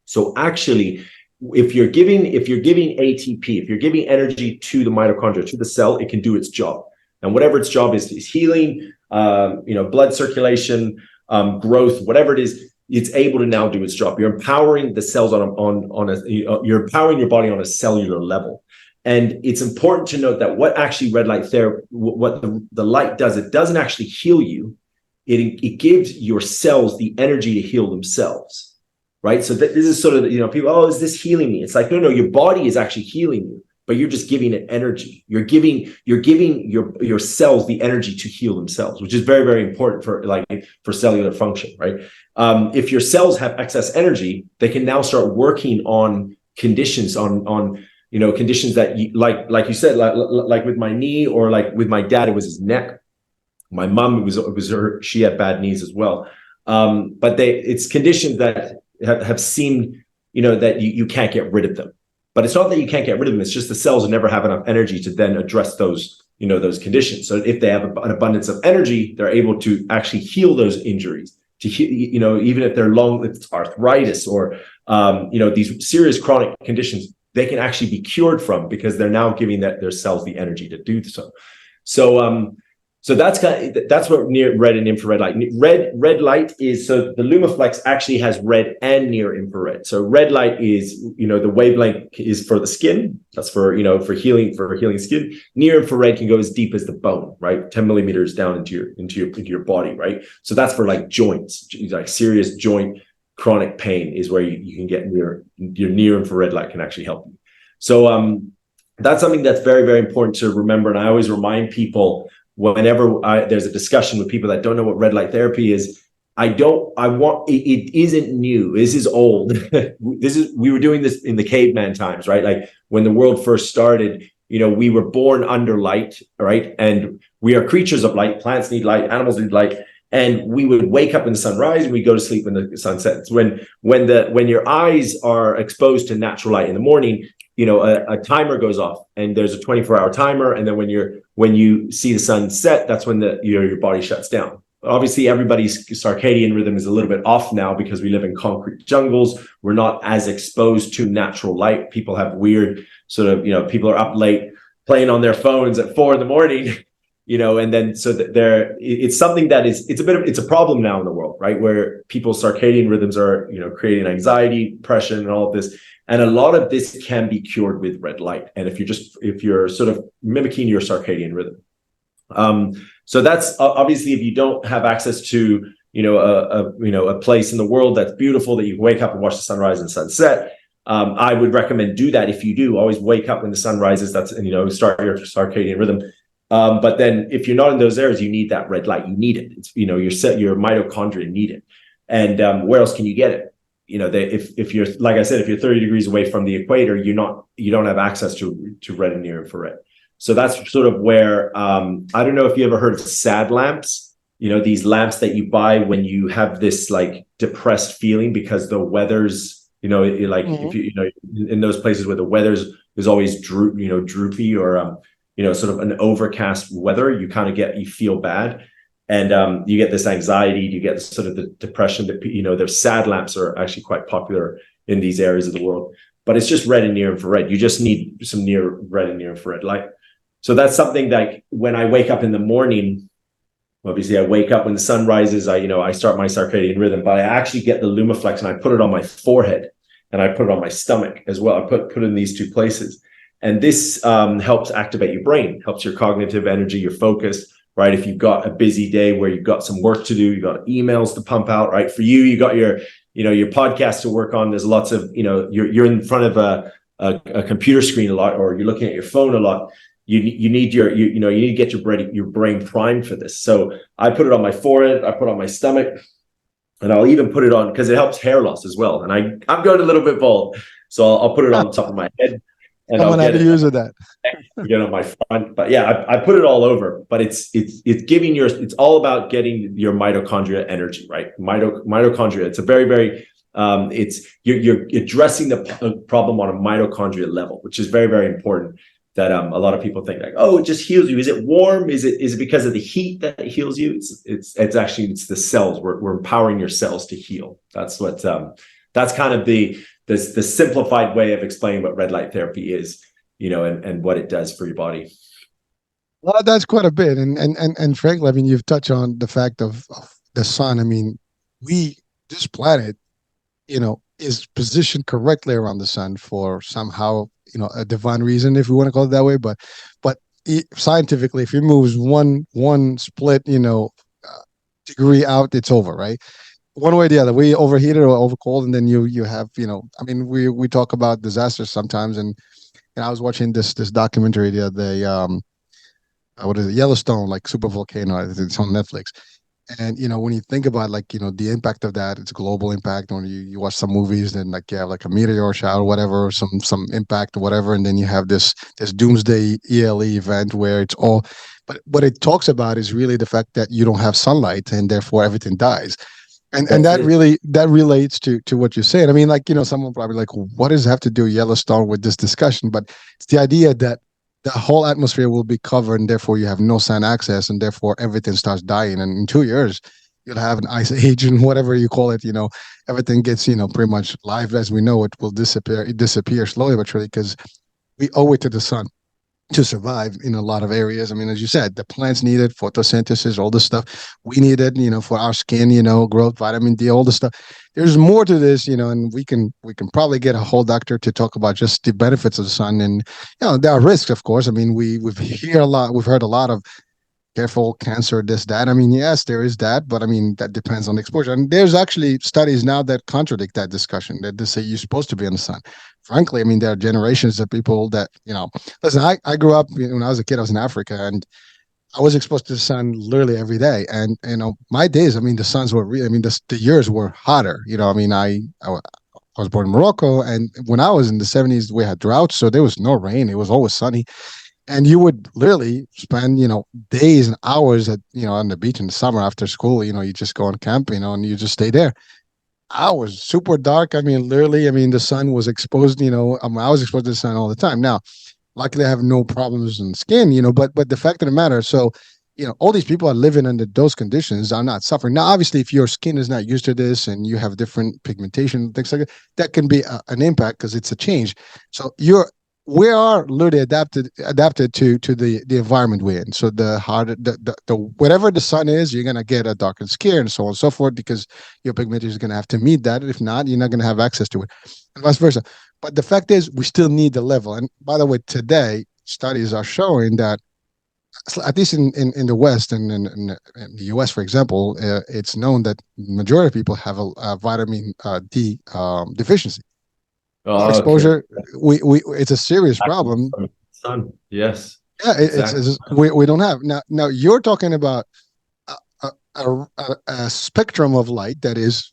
So actually, if you're giving ATP, if you're giving energy to the mitochondria, to the cell, it can do its job. And whatever its job is healing, blood circulation, growth, whatever it is, it's able to now do its job. You're empowering the cells you're empowering your body on a cellular level. And it's important to note that what actually red light therapy, what the light does, it doesn't actually heal you. It gives your cells the energy to heal themselves, right? So this is sort of, people, oh, is this healing me? It's like, no, your body is actually healing you, but you're just giving it energy. You're giving your cells the energy to heal themselves, which is very, very important for cellular function, right? If your cells have excess energy, they can now start working on conditions, conditions that like you said, like with my knee, or like with my dad, it was his neck. My mom, it was her, she had bad knees as well. But it's conditions that have seemed, that you can't get rid of them. But it's not that you can't get rid of them. It's just the cells never have enough energy to then address those conditions. So if they have an abundance of energy, they're able to actually heal those injuries. To heal, even if they're if it's arthritis or these serious chronic conditions, they can actually be cured from, because they're now giving their cells the energy to do so. So that's what near red and infrared light. Red light is, so the LumaFlex actually has red and near infrared. So red light is, the wavelength is for the skin. That's for healing skin. Near infrared can go as deep as the bone, right? 10 millimeters down into your body, right? So that's for like joints, like serious joint chronic pain is where you can get your near infrared light can actually help you. So that's something that's very, very important to remember. And I always remind people, whenever there's a discussion with people that don't know what red light therapy is, it isn't new. This is old. We were doing this in the caveman times, right? Like when the world first started, we were born under light, right? And we are creatures of light. Plants need light, animals need light. And we would wake up in the sunrise and we go to sleep when the sun sets. When your eyes are exposed to natural light in the morning, a timer goes off, and there's a 24-hour timer. And then when you see the sun set, that's when your body shuts down. Obviously, everybody's circadian rhythm is a little bit off now because we live in concrete jungles. We're not as exposed to natural light. People have weird sort of, people are up late playing on their phones at 4 a.m, and then so that it's something that it's a problem now in the world. right? Where people's circadian rhythms are, creating anxiety, depression, and all of this. And a lot of this can be cured with red light. And if you're sort of mimicking your circadian rhythm. So that's obviously, if you don't have access to, a place in the world that's beautiful that you wake up and watch the sunrise and sunset, I would recommend do that. If you do, always wake up when the sun rises. That's, start your circadian rhythm. But then if you're not in those areas, you need that red light. You need it. It's, your mitochondria need it. And where else can you get it? If you're, like I said, if you're 30 degrees away from the equator, you don't have access to red and near infrared. So that's sort of where, I don't know if you ever heard of SAD lamps, these lamps that you buy when you have this like depressed feeling because the weather's, if you, in those places where the weather's is always droopy or, sort of an overcast weather, you feel bad. And you get this anxiety, you get sort of the depression that, their SAD lamps are actually quite popular in these areas of the world, but it's just red and near infrared. You just need some near red and near infrared light. So that's something that when I wake up in the morning, obviously I wake up when the sun rises, I start my circadian rhythm, but I actually get the Lumaflex and I put it on my forehead and I put it on my stomach as well. I put in these two places. And this helps activate your brain, helps your cognitive energy, your focus, right? If you've got a busy day where you've got some work to do, you've got emails to pump out, right? For you, you got your podcast to work on. There's lots of, you're in front of a computer screen a lot, or you're looking at your phone a lot. You need you need to get your brain primed for this. So I put it on my forehead, I put it on my stomach, and I'll even put it on because it helps hair loss as well. And I'm going a little bit bald, so I'll put it on the top of my head. And I'm gonna have to use that. On my front, but yeah, I put it all over. But it's giving it's all about getting your mitochondria energy, right? Mitochondria. It's a very, very you're addressing the problem on a mitochondria level, which is very, very important. That a lot of people think like, oh, it just heals you. Is it warm? Is it because of the heat that it heals you? It's actually the cells. We're empowering your cells to heal. That's what that's kind of the simplified way of explaining what red light therapy is, and what it does for your body. Well, that's quite a bit. And frankly, I mean, you've touched on the fact of the sun. I mean, this planet, is positioned correctly around the sun for somehow, a divine reason, if you want to call it that way. But scientifically, if it moves one split, degree out, it's over, right? One way or the other, we overheated or overcold, and then you have, I mean, we talk about disasters sometimes, and I was watching this documentary the other day, what is it, Yellowstone, like super volcano, it's on Netflix. And when you think about the impact of that, it's a global impact. When you watch some movies, then you have like a meteor shower or whatever, some impact or whatever, and then you have this doomsday ELE event where it's all. But what it talks about is really the fact that you don't have sunlight, and therefore everything dies. And that really relates to what you said. I mean, someone probably like, what does it have to do Yellowstone with this discussion? But it's the idea that the whole atmosphere will be covered, and therefore you have no sun access, and therefore everything starts dying. And in 2 years, you'll have an ice age, and whatever you call it, everything gets, pretty much life as we know it will disappear. It disappears slowly but surely because we owe it to the sun to survive in a lot of areas. I mean, as you said, the plants need it, photosynthesis, all this stuff. We need it, for our skin, growth, vitamin D, all this stuff. There's more to this, and we can probably get a whole doctor to talk about just the benefits of the sun. And, there are risks, of course. I mean, we've heard a lot of careful, cancer, this, that. I mean, yes, there is that, but I mean, that depends on exposure. And there's actually studies now that contradict that discussion, that they say you're supposed to be in the sun. Frankly, I mean, there are generations of people that, listen, I grew up, when I was a kid, I was in Africa, and I was exposed to the sun literally every day. And, my days, I mean, the suns were really, I mean, the years were hotter. I mean, I was born in Morocco, and when I was in the 70s, we had droughts, so there was no rain. It was always sunny. And you would literally spend, days and hours on the beach in the summer after school. You just go on camp, and you just stay there. Hours, super dark. I mean, literally, the sun was exposed, I was exposed to the sun all the time. Now, luckily, I have no problems in skin, but the fact of the matter, so, all these people are living under those conditions are not suffering. Now, obviously, if your skin is not used to this and you have different pigmentation, things like that can be an impact because it's a change. So we are literally adapted to the environment we're in. So the harder the whatever the sun is, you're gonna get a darkened skin and so on and so forth, because your pigmentation is gonna have to meet that. If not, you're not gonna have access to it, and vice versa. But the fact is, we still need the level. And by the way, today studies are showing that, at least in the West and in the US, for example, it's known that majority of people have a vitamin D deficiency. Our Oh, okay. exposure, we it's a serious problem. Sun. Yes. Yeah, Exactly. we don't have now. You're talking about a spectrum of light that is,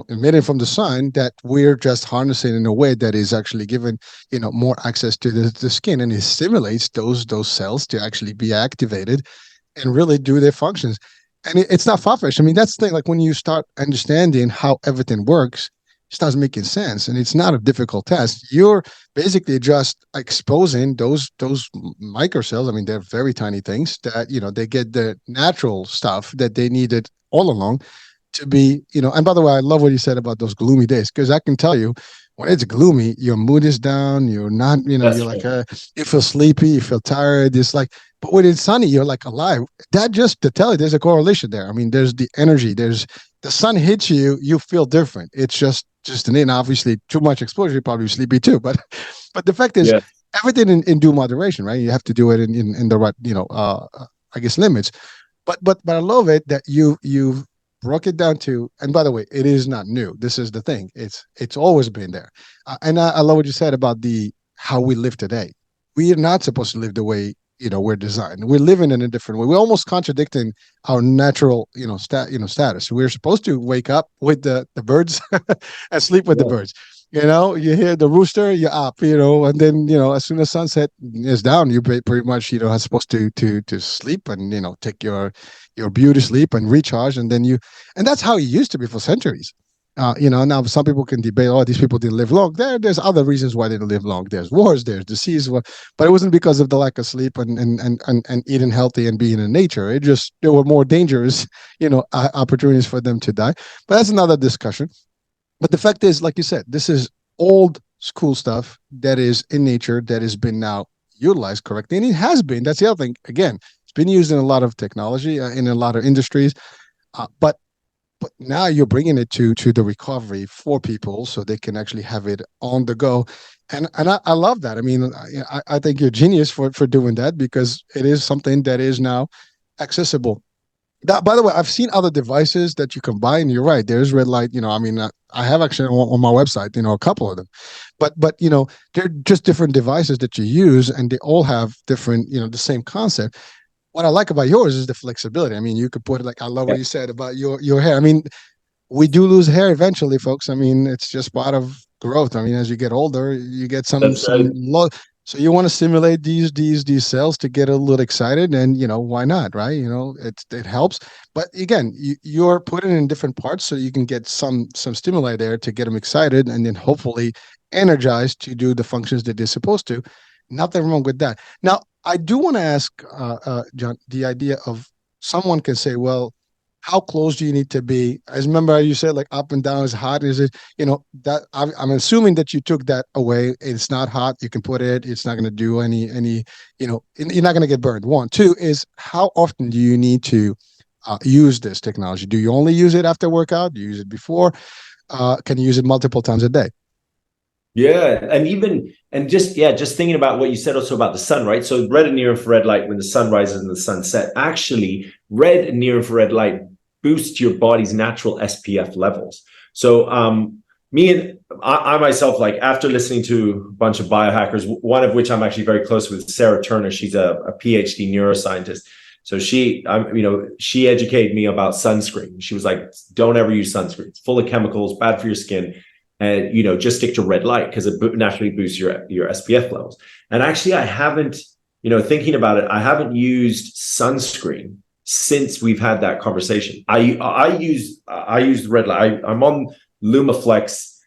emitted from the sun, that we're just harnessing in a way that is actually giving, more access to the skin, and it stimulates those cells to actually be activated and really do their functions. And it's not far-fetched. I mean, that's the thing. Like, when you start understanding how everything works, it starts making sense, and it's not a difficult task. You're basically just exposing those microcells. I mean, they're very tiny things that, they get the natural stuff that they needed all along to be, and by the way, I love what you said about those gloomy days, because I can tell you, when it's gloomy, your mood is down, you're not, you're That's like, right. you feel sleepy, you feel tired. It's like, but when it's sunny, you're like alive. That, just to tell you, there's a correlation there. I mean, there's the energy, there's the sun hits you, you feel different. It's just an in. Obviously, too much exposure, you're probably sleepy too. But the fact is, Yeah. everything in due moderation, right? You have to do it in the right, I guess, limits. But I love it that you broke it down to. And by the way, it is not new. This is the thing. It's always been there. And I love what you said about the how we live today. We are not supposed to live the way, we're designed. We're living in a different way. We're almost contradicting our natural, status. We're supposed to wake up with the birds and sleep with the Yeah. birds. You hear the rooster, you're up, and then, as soon as sunset is down, you pretty much, are supposed to sleep and, take your beauty sleep and recharge. And that's how it used to be for centuries. Now some people can debate, oh, these people didn't live long. There's other reasons why they didn't live long. There's wars, there's disease, but it wasn't because of the lack of sleep and eating healthy and being in nature. It just, there were more dangerous, opportunities for them to die. But that's another discussion. But the fact is, like you said, this is old school stuff that is in nature, that has been now utilized correctly. And it has been. That's the other thing. Again, it's been used in a lot of technology, in a lot of industries. But now you're bringing it to the recovery for people, so they can actually have it on the go. And I love that. I mean, I think you're genius for doing that, because it is something that is now accessible. That, by the way, I've seen other devices that you can buy, and you're right. There's Redligh. I mean, I have actually on my website, a couple of them, but they're just different devices that you use, and they all have different, the same concept. What I like about yours is the flexibility. I mean, you could put it, like, I love what Yeah. you said about your hair. I mean, we do lose hair eventually, folks. I mean, it's just part of growth. I mean, as you get older, you get some That's right. low. So you want to stimulate these cells to get a little excited, and why not, right? It helps. But again, you're putting in different parts, so you can get some stimuli there to get them excited, and then hopefully energized to do the functions that they're supposed to. Nothing wrong with that. Now, I do want to ask, John, the idea of, someone can say, well, how close do you need to be? As remember, you said, like, up and down is hot. Is it, that I'm assuming that you took that away. It's not hot. You can put it. It's not going to do any. You're not going to get burned. One, two is, how often do you need to use this technology? Do you only use it after workout? Do you use it before? Can you use it multiple times a day? Yeah, just thinking about what you said also about the sun, right? So red and near infrared light, when the sun rises and the sun set, actually red and near infrared light boost your body's natural SPF levels. So I myself, like, after listening to a bunch of biohackers, one of which I'm actually very close with, Sarah Turner. She's a PhD neuroscientist. So she educated me about sunscreen. She was like, don't ever use sunscreen. It's full of chemicals, bad for your skin. And just stick to red light, because it naturally boosts your SPF levels. And actually, I haven't, thinking about it, I haven't used sunscreen since we've had that conversation. I use red light. I'm on LumaFlex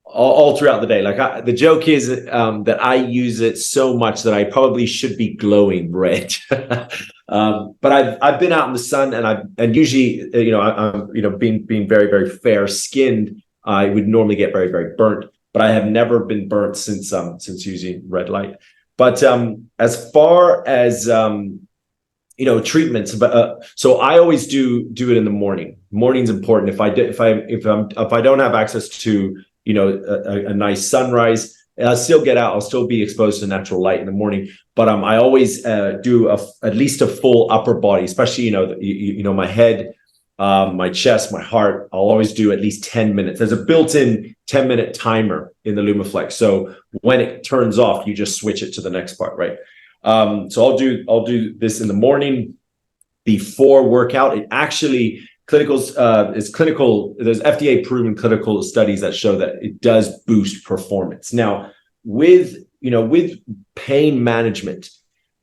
all throughout the day. Like, the joke is that I use it so much that I probably should be glowing red. But I've been out in the sun, and usually, I'm being very, very fair skinned, I would normally get very, very burnt. but I have never been burnt since using red light. But as far as treatments, but so I always do it in the morning. Morning's important. If I don't have access to a nice sunrise, I'll still get out. I'll still be exposed to natural light in the morning. But I always do at least a full upper body, especially my head, my chest, my heart. I'll always do at least 10 minutes. There's a built-in 10-minute timer in the LumaFlex. So when it turns off, you just switch it to the next part, right? So I'll do this in the morning before workout. It actually is clinical. There's FDA proven clinical studies that show that it does boost performance. Now with pain management,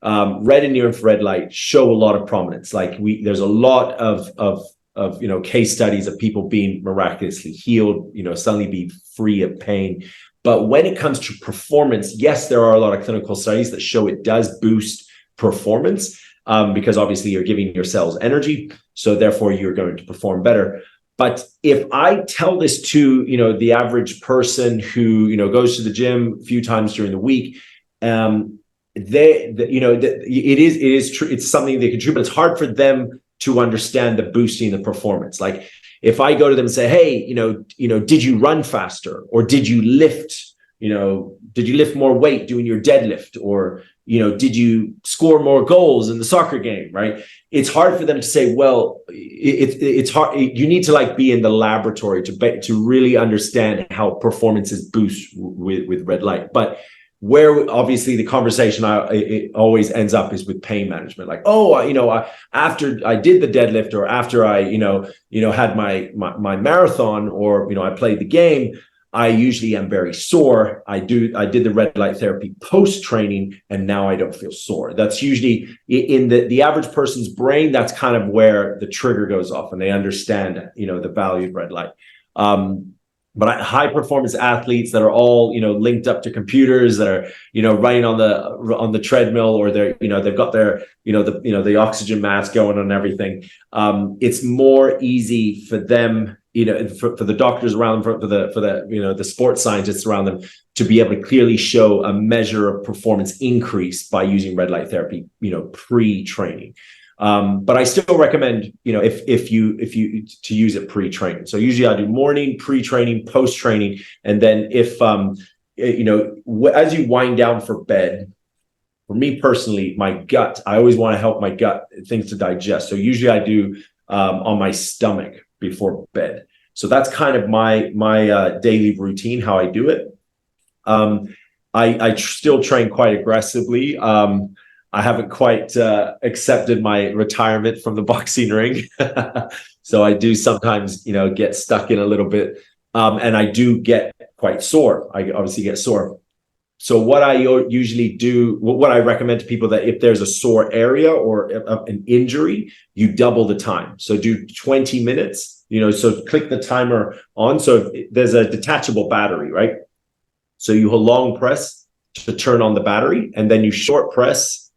red and near infrared light show a lot of prominence. Like there's a lot of case studies of people being miraculously healed, suddenly be free of pain. But when it comes to performance, yes, there are a lot of clinical studies that show it does boost performance, because obviously you're giving your cells energy, so therefore you're going to perform better. But if I tell this to the average person who goes to the gym a few times during the week, it is true. It's something they can do, but it's hard for them to understand the boosting the performance. Like if I go to them and say, hey, did you run faster, or did you lift more weight doing your deadlift, or did you score more goals in the soccer game, right? It's hard for them to say, well, it's hard. You need to be in the laboratory to really understand how performance is boosted with red light. But where obviously the conversation it always ends up is with pain management. Like, after I did the deadlift, or after I had my marathon, or I played the game, I usually am very sore. I did the red light therapy post training, and now I don't feel sore. That's usually in the average person's brain. That's kind of where the trigger goes off, and they understand the value of red light. But high performance athletes that are all linked up to computers, that are running on the treadmill, or they've got their the oxygen mask going on and everything. It's more easy for them, for the doctors around them, for the sports scientists around them, to be able to clearly show a measure of performance increase by using red light therapy pre-training. But I still recommend, if you to use it pre-training. So usually I do morning, pre-training, post-training, and then if as you wind down for bed. For me personally, my gut, I always want to help my gut, things to digest. So usually I do on my stomach before bed. So that's kind of my daily routine, how I do it. I still train quite aggressively. I haven't quite accepted my retirement from the boxing ring. So I do sometimes, get stuck in a little bit. And I do get quite sore. I obviously get sore. So what I usually do, what I recommend to people, that if there's a sore area or an injury, you double the time. So do 20 minutes, so click the timer on. So there's a detachable battery, right? So you long press to turn on the battery, and then you short press,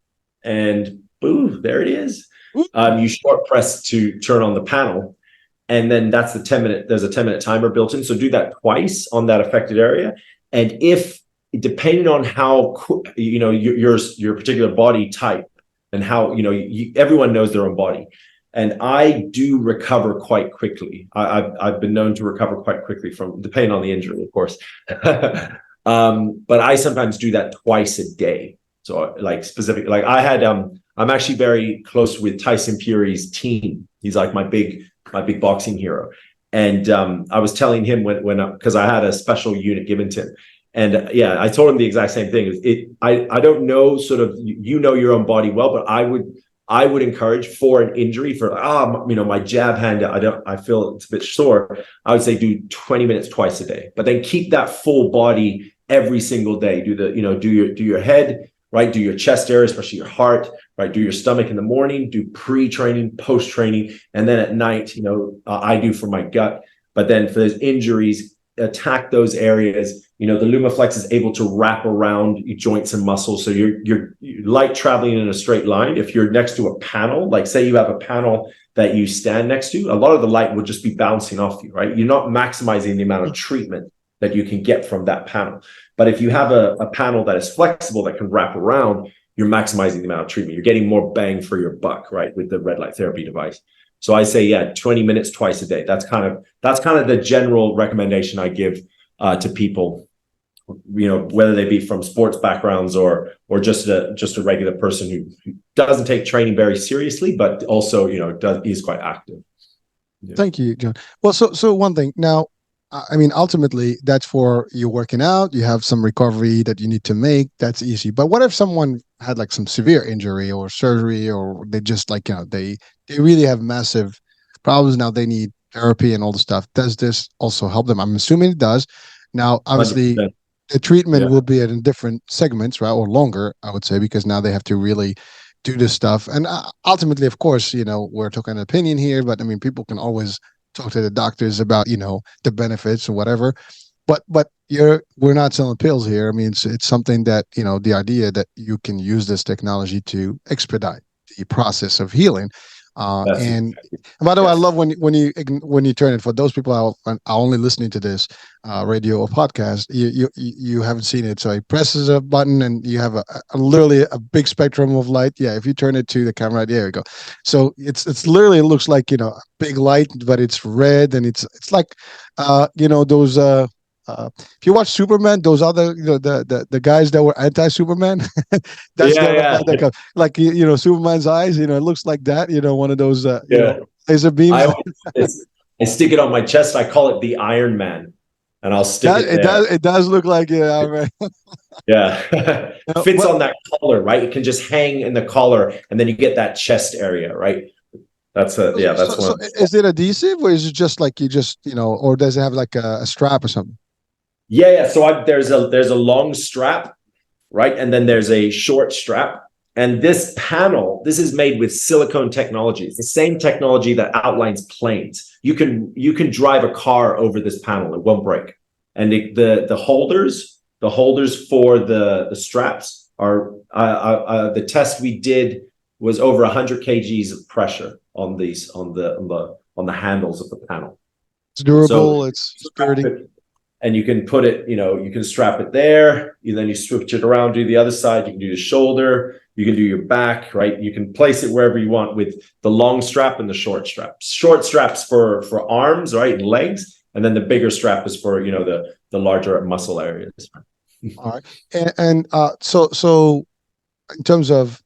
and boom, there it is. You short press to turn on the panel, and then that's the 10-minute. There's a 10-minute timer built in. So do that twice on that affected area. And if, depending on how your particular body type, and how everyone knows their own body, and I do recover quite quickly. I've been known to recover quite quickly from, depending on the injury, of course. But I sometimes do that twice a day. So I had I'm actually very close with Tyson Fury's team. He's like my big boxing hero. And I was telling him when because I had a special unit given to him. And I told him the exact same thing. I don't know, sort of, your own body well, but I would encourage, for an injury, for my jab hand, I feel it's a bit sore. I would say do 20 minutes twice a day, but then keep that full body every single day. Do your head, right? Do your chest area, especially your heart, right? Do your stomach in the morning, do pre-training, post-training. And then at night, I do for my gut, but then for those injuries, attack those areas. The LumaFlex is able to wrap around your joints and muscles. So you're light traveling in a straight line. If you're next to a panel, like say you have a panel that you stand next to, a lot of the light will just be bouncing off you, right? You're not maximizing the amount of treatment that you can get from that panel. But if you have a panel that is flexible, that can wrap around, you're maximizing the amount of treatment. You're getting more bang for your buck, right, with the red light therapy device. So I say, yeah, 20 minutes twice a day. That's kind of the general recommendation I give to people, whether they be from sports backgrounds or just a regular person who doesn't take training very seriously, but also is quite active. Yeah. Thank you, John. Well, so one thing now. I mean, ultimately, that's for you working out. You have some recovery that you need to make. That's easy. But what if someone had like some severe injury or surgery, or they just they really have massive problems now? They need therapy and all the stuff. Does this also help them? I'm assuming it does. Now, obviously, 100%. The treatment will be in different segments, right, or longer, I would say, because now they have to really do this stuff. And ultimately, of course, we're talking an opinion here, but I mean, people can always talk to the doctors about the benefits or whatever, but we're not selling pills here. I mean, it's something that the idea that you can use this technology to expedite the process of healing. And by the way, I love when you turn it, for those people are only listening to this radio or podcast, you haven't seen it. So he presses a button and you have literally a big spectrum of light. Yeah, if you turn it to the camera, there we go. So it's literally, it looks like a big light, but it's red, and it's like those if you watch Superman, those other the guys that were anti-Superman, that's like Superman's eyes. It looks like that. One of those laser beams. I stick it on my chest. I call it the Iron Man, and I'll stick it there. It does look like it. Right. Yeah, fits on that collar, right? It can just hang in the collar, and then you get that chest area, right? That's one. So is it adhesive, or is it just like or does it have like a strap or something? Yeah. So there's a long strap, right? And then there's a short strap. And this panel, this is made with silicone technology. It's the same technology that outlines planes. You can drive a car over this panel. It won't break. And the holders for the straps are the test we did was over 100 kgs of pressure on the handles of the panel. It's durable. It's sturdy. And you can put it, you can strap it there. Then you switch it around, do the other side. You can do the shoulder. You can do your back, right? You can place it wherever you want with the long strap and the short strap. Short straps for arms, right, and legs, and then the bigger strap is for the larger muscle areas. All right, and so in terms of,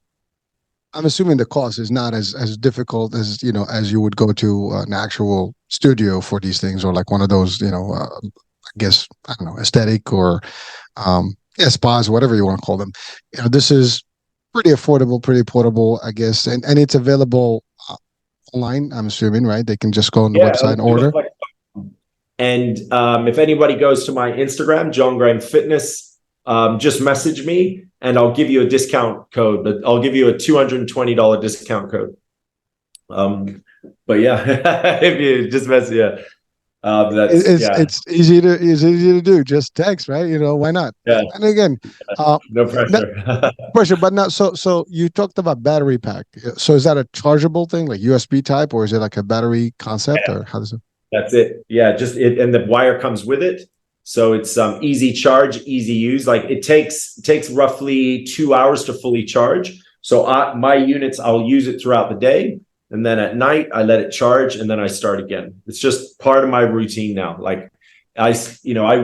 I'm assuming the cost is not as difficult as as you would go to an actual studio for these things, or like one of those I guess, I don't know, aesthetic or spas, whatever you want to call them. This is pretty affordable, pretty portable, I guess, and it's available online, I'm assuming, right? They can just go on the website and order. And if anybody goes to my Instagram, John Graham Fitness, just message me and I'll give you a discount code. But I'll give you a $220 discount code. But yeah, if you just message, it's easy to do. Just text, right? Why not? Yeah. And again, no pressure. Pressure, but now, so you talked about battery pack. So is that a chargeable thing, like USB type, or is it like a battery concept, or how does it? That's it. Yeah, just it, and the wire comes with it. So it's easy charge, easy use. Like it takes roughly 2 hours to fully charge. So my units, I'll use it throughout the day. And then at night, I let it charge and then I start again. It's just part of my routine now. Like I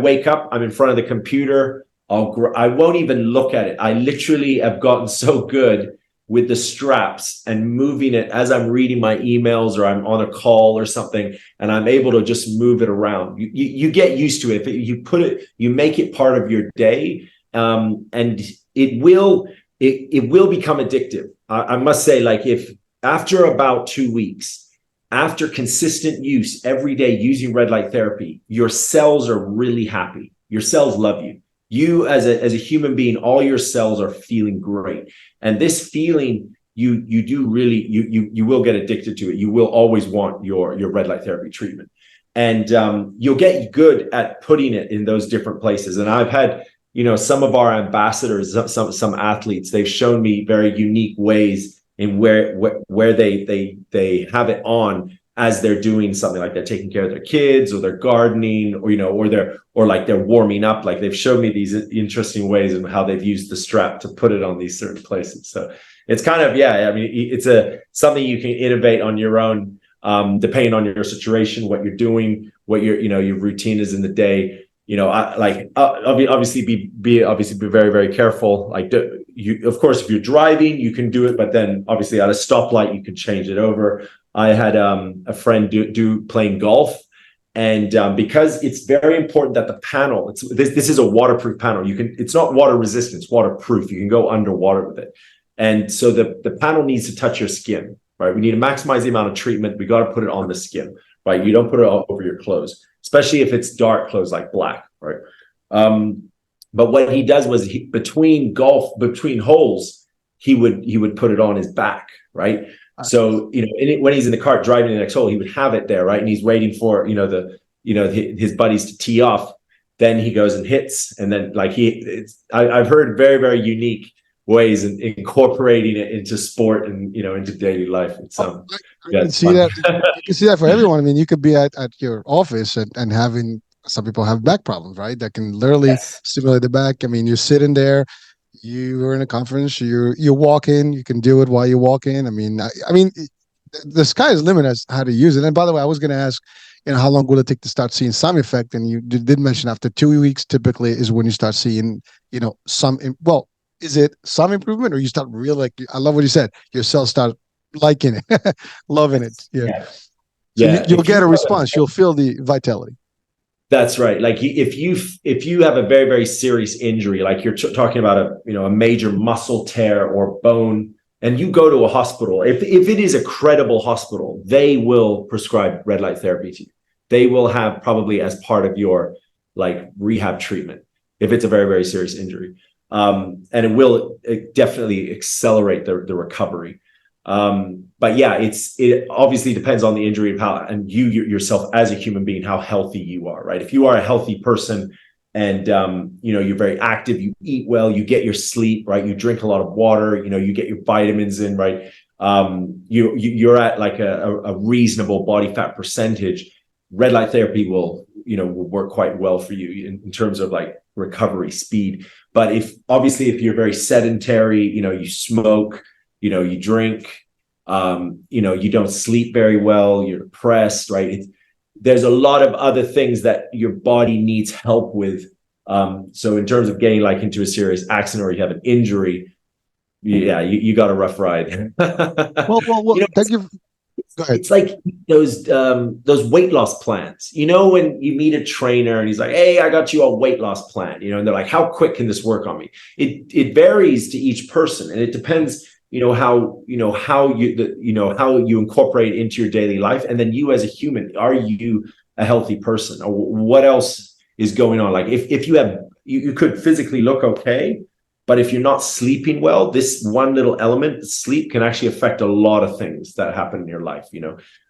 wake up, I'm in front of the computer. I won't even look at it. I literally have gotten so good with the straps and moving it as I'm reading my emails or I'm on a call or something, and I'm able to just move it around. You get used to it. If you make it part of your day, and it will become addictive. I must say, like if after about 2 weeks, after consistent use every day using red light therapy, your cells are really happy. Your cells love you. You as a human being, all your cells are feeling great. And this feeling, you will get addicted to it. You will always want your red light therapy treatment. And you'll get good at putting it in those different places. And I've had, some of our ambassadors, some athletes, they've shown me very unique ways in where they have it on as they're doing something, like they're taking care of their kids or they're gardening, or they're warming up. Like they've showed me these interesting ways of how they've used the strap to put it on these certain places. So it's kind of, yeah, I mean, it's something you can innovate on your own, depending on your situation, what you're doing, what your routine is in the day. Obviously be very, very careful. Like of course, if you're driving, you can do it, but then obviously at a stoplight, you can change it over. I had a friend do playing golf, and because it's very important that the panel, this is a waterproof panel. It's not water resistant, it's waterproof. You can go underwater with it, and so the panel needs to touch your skin, right? We need to maximize the amount of treatment. We got to put it on the skin, right? You don't put it all over your clothes, especially if it's dark clothes like black, right? But what he does was between holes, he would put it on his back, right? So, when he's in the cart driving the next hole, he would have it there, right? And he's waiting for, his buddies to tee off. Then he goes and hits. And then I've heard very, very unique ways in incorporating it into sport and, into daily life. It's, I can see that. You can see that for everyone. I mean, you could be at your office and having, some people have back problems, right? That can literally stimulate the back. I mean, you're sitting there, you are in a conference, you're walking, you can do it while you're walking. I mean, the sky is the limit as how to use it. And by the way, I was going to ask, how long will it take to start seeing some effect? And you did mention after 2 weeks, typically is when you start seeing, is it some improvement, or you start really I love what you said, your cells start liking it, loving it. Yeah. So you'll get a response. You'll feel the vitality. That's right. Like if you have a very, very serious injury, like you're talking about a major muscle tear or bone, and you go to a hospital, if it is a credible hospital, they will prescribe red light therapy to you. They will have probably as part of your rehab treatment if it's a very, very serious injury. And it will definitely accelerate the recovery. But yeah, it obviously depends on the injury of how, and you yourself as a human being, how healthy you are, right? If you are a healthy person and, you're very active, you eat well, you get your sleep, right? You drink a lot of water, you get your vitamins in, right? You're at a reasonable body fat percentage. Red light therapy will work quite well for you in terms of recovery speed. But if you're very sedentary, you smoke, you drink, you don't sleep very well, you're depressed, right? There's a lot of other things that your body needs help with. So in terms of getting into a serious accident or you have an injury, yeah, you got a rough ride. Well, thank you. Go ahead. It's like those weight loss plans. When you meet a trainer and he's like, "Hey, I got you a weight loss plan," and they're like, "How quick can this work on me?" It varies to each person, and it depends, how you incorporate it into your daily life, and then you as a human, are you a healthy person, or what else is going on? If you could physically look okay, but if you're not sleeping well, this one little element, sleep, can actually affect a lot of things that happen in your life.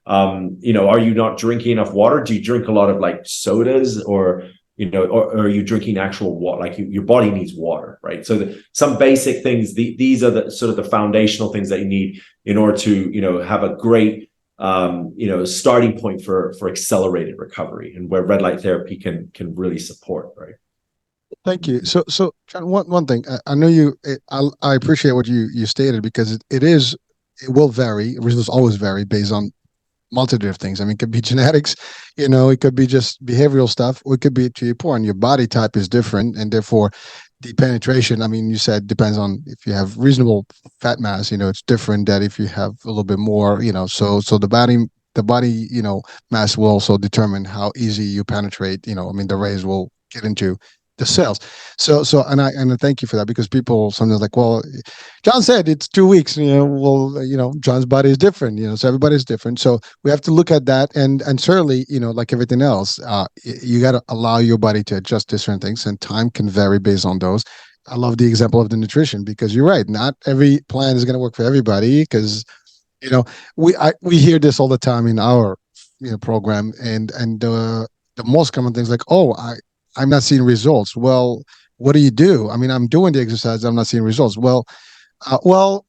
Are you not drinking enough water? Do you drink a lot of sodas, or are you drinking actual water? Your body needs water, right? So some basic things, these are the sort of the foundational things that you need in order to, have a great, starting point for accelerated recovery, and where red light therapy can really support, right? Thank you. So John, one thing, I know I appreciate what you stated, because it will vary. Results always vary based on multitude of things. I mean, it could be genetics, it could be just behavioral stuff, or it could be to your point, your body type is different, and therefore the penetration, I mean, you said depends on if you have reasonable fat mass, it's different that if you have a little bit more, so the body, mass will also determine how easy you penetrate, the rays will get into the cells. So and I thank you for that, because people sometimes well, John said it's 2 weeks, John's body is different, so everybody's different. So we have to look at that, and certainly, like everything else, you got to allow your body to adjust to certain things, and time can vary based on those. I love the example of the nutrition, because you're right, not every plan is going to work for everybody, because we hear this all the time in our program, and the most common things I'm not seeing results. Well, what do you do? I mean, I'm doing the exercise, I'm not seeing results. Well,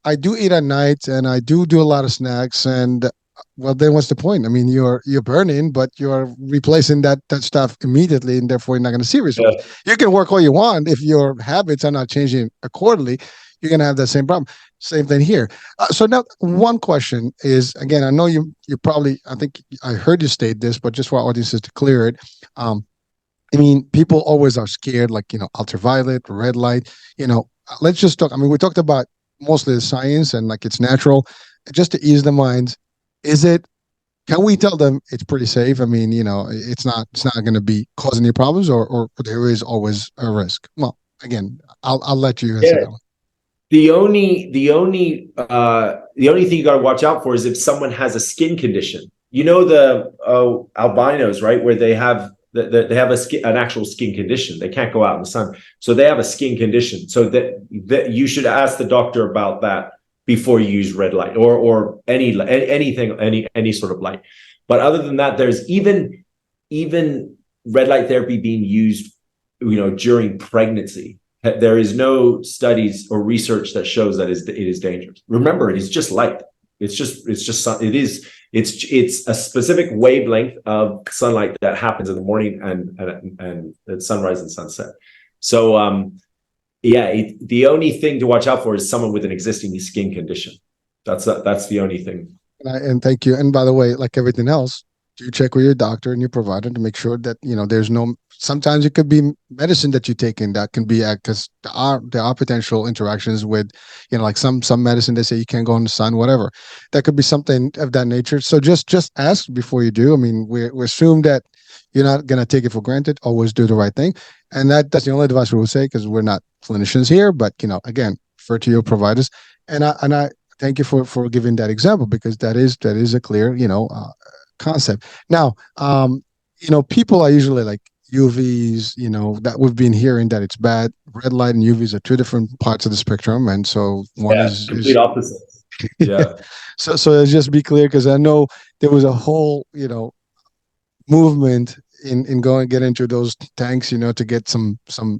I do eat at night, and I do a lot of snacks, and well, then what's the point? I mean, you're burning, but you're replacing that stuff immediately, and therefore you're not going to see results. Yeah. You can work all you want if your habits are not changing accordingly. You're going to have that same problem. Same thing here. So now, one question is, again, I know you probably, I think I heard you state this, but just for our audiences to clear it, um, I mean, people always are scared, like, ultraviolet, red light. Let's just talk. I mean, we talked about mostly the science and like it's natural. Just to ease the minds, is it? Can we tell them it's pretty safe? I mean, it's not going to be causing any problems, or there is always a risk. Well, again, I'll let you answer Yeah. that one. The only thing you got to watch out for is if someone has a skin condition. The albinos, right, where they have they have an actual skin condition. They can't go out in the sun, so they have a skin condition. So that you should ask the doctor about that before you use red light or anything, any sort of light. But other than that, there's even red light therapy being used, during pregnancy. There is no studies or research that shows that it is dangerous. Remember, it is just light. It's a specific wavelength of sunlight that happens in the morning and at sunrise and sunset. So the only thing to watch out for is someone with an existing skin condition. That's the only thing. And thank you. And by the way, like everything else, do check with your doctor and your provider to make sure that there's no. Sometimes it could be medicine that you take in that can be, because there are potential interactions with, like some medicine they say you can't go in the sun, whatever. That could be something of that nature. So just ask before you do. I mean, we assume that you're not going to take it for granted. Always do the right thing, and that's the only advice we will say, because we're not clinicians here. But again, refer to your providers, and I thank you for giving that example, because that is a clear concept. Now, people are usually like UVs, that we've been hearing that it's bad. Red light and UVs are two different parts of the spectrum, and so one is complete opposite. Yeah. So just be clear, because I know there was a whole movement in going get into those tanks, to get some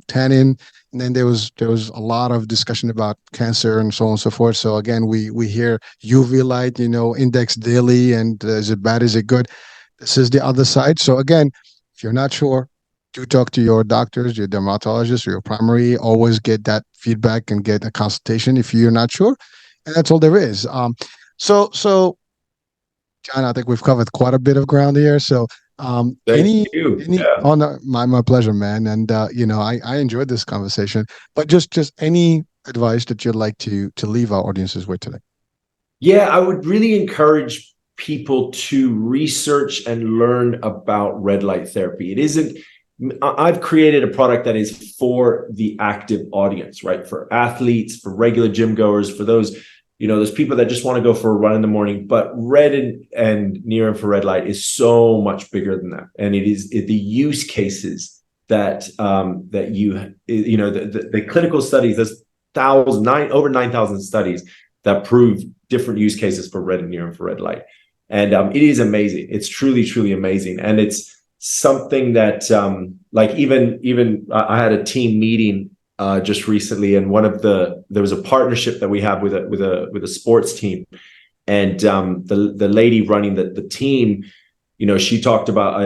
tannin, and then there was a lot of discussion about cancer and so on and so forth. So again, we hear UV light, index daily, and is it bad? Is it good? This is the other side. So again, if you're not sure, do talk to your doctors, your dermatologist, or your primary. Always get that feedback and get a consultation if you're not sure. And that's all there is. So John, I think we've covered quite a bit of ground here. So Thank you. oh no, my pleasure, man. And I enjoyed this conversation. But just any advice that you'd like to leave our audiences with today? Yeah, I would really encourage people to research and learn about red light therapy. I've created a product that is for the active audience, right? For athletes, for regular gym goers, for those people that just want to go for a run in the morning. But red and near infrared light is so much bigger than that, and the use cases that the clinical studies. There's over 9,000 studies that prove different use cases for red and near infrared light, and it is amazing. It's truly, truly amazing, and it's something that even I had a team meeting just recently, and there was a partnership that we have with a sports team, and the lady running the team, she talked about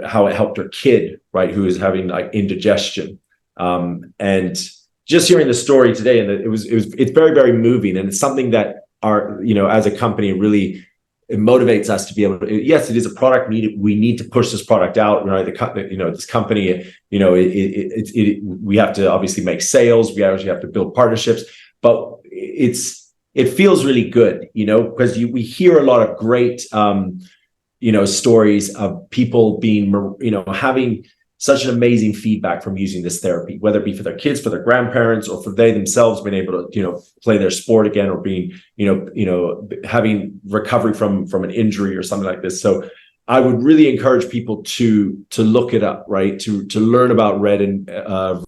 how it helped her kid, right, who is having like indigestion, and just hearing the story today, and it's very, very moving, and it's something that as a company really. It motivates us to be able to. Yes, it is a product. We need to push this product out. Right, this company. We have to obviously make sales. We actually have to build partnerships. But it feels really good, because we hear a lot of great, stories of people being, having such an amazing feedback from using this therapy, whether it be for their kids, for their grandparents, or for they themselves being able to, play their sport again, or being, having recovery from an injury or something like this. So I would really encourage people to look it up, right? To learn about red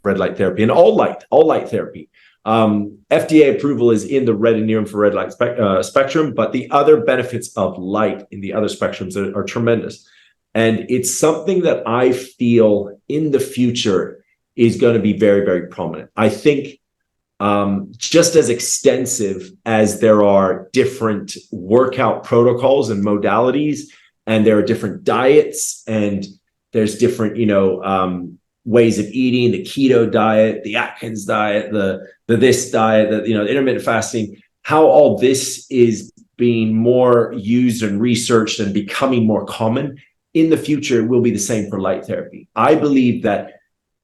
light therapy and all light therapy. FDA approval is in the red and near infrared light spectrum, but the other benefits of light in the other spectrums are tremendous. And it's something that I feel in the future is going to be very, very prominent. I think just as extensive as there are different workout protocols and modalities, and there are different diets, and there's different, ways of eating, the keto diet, the Atkins diet, the this diet, the intermittent fasting, how all this is being more used and researched and becoming more common. In the future, it will be the same for light therapy. I believe that,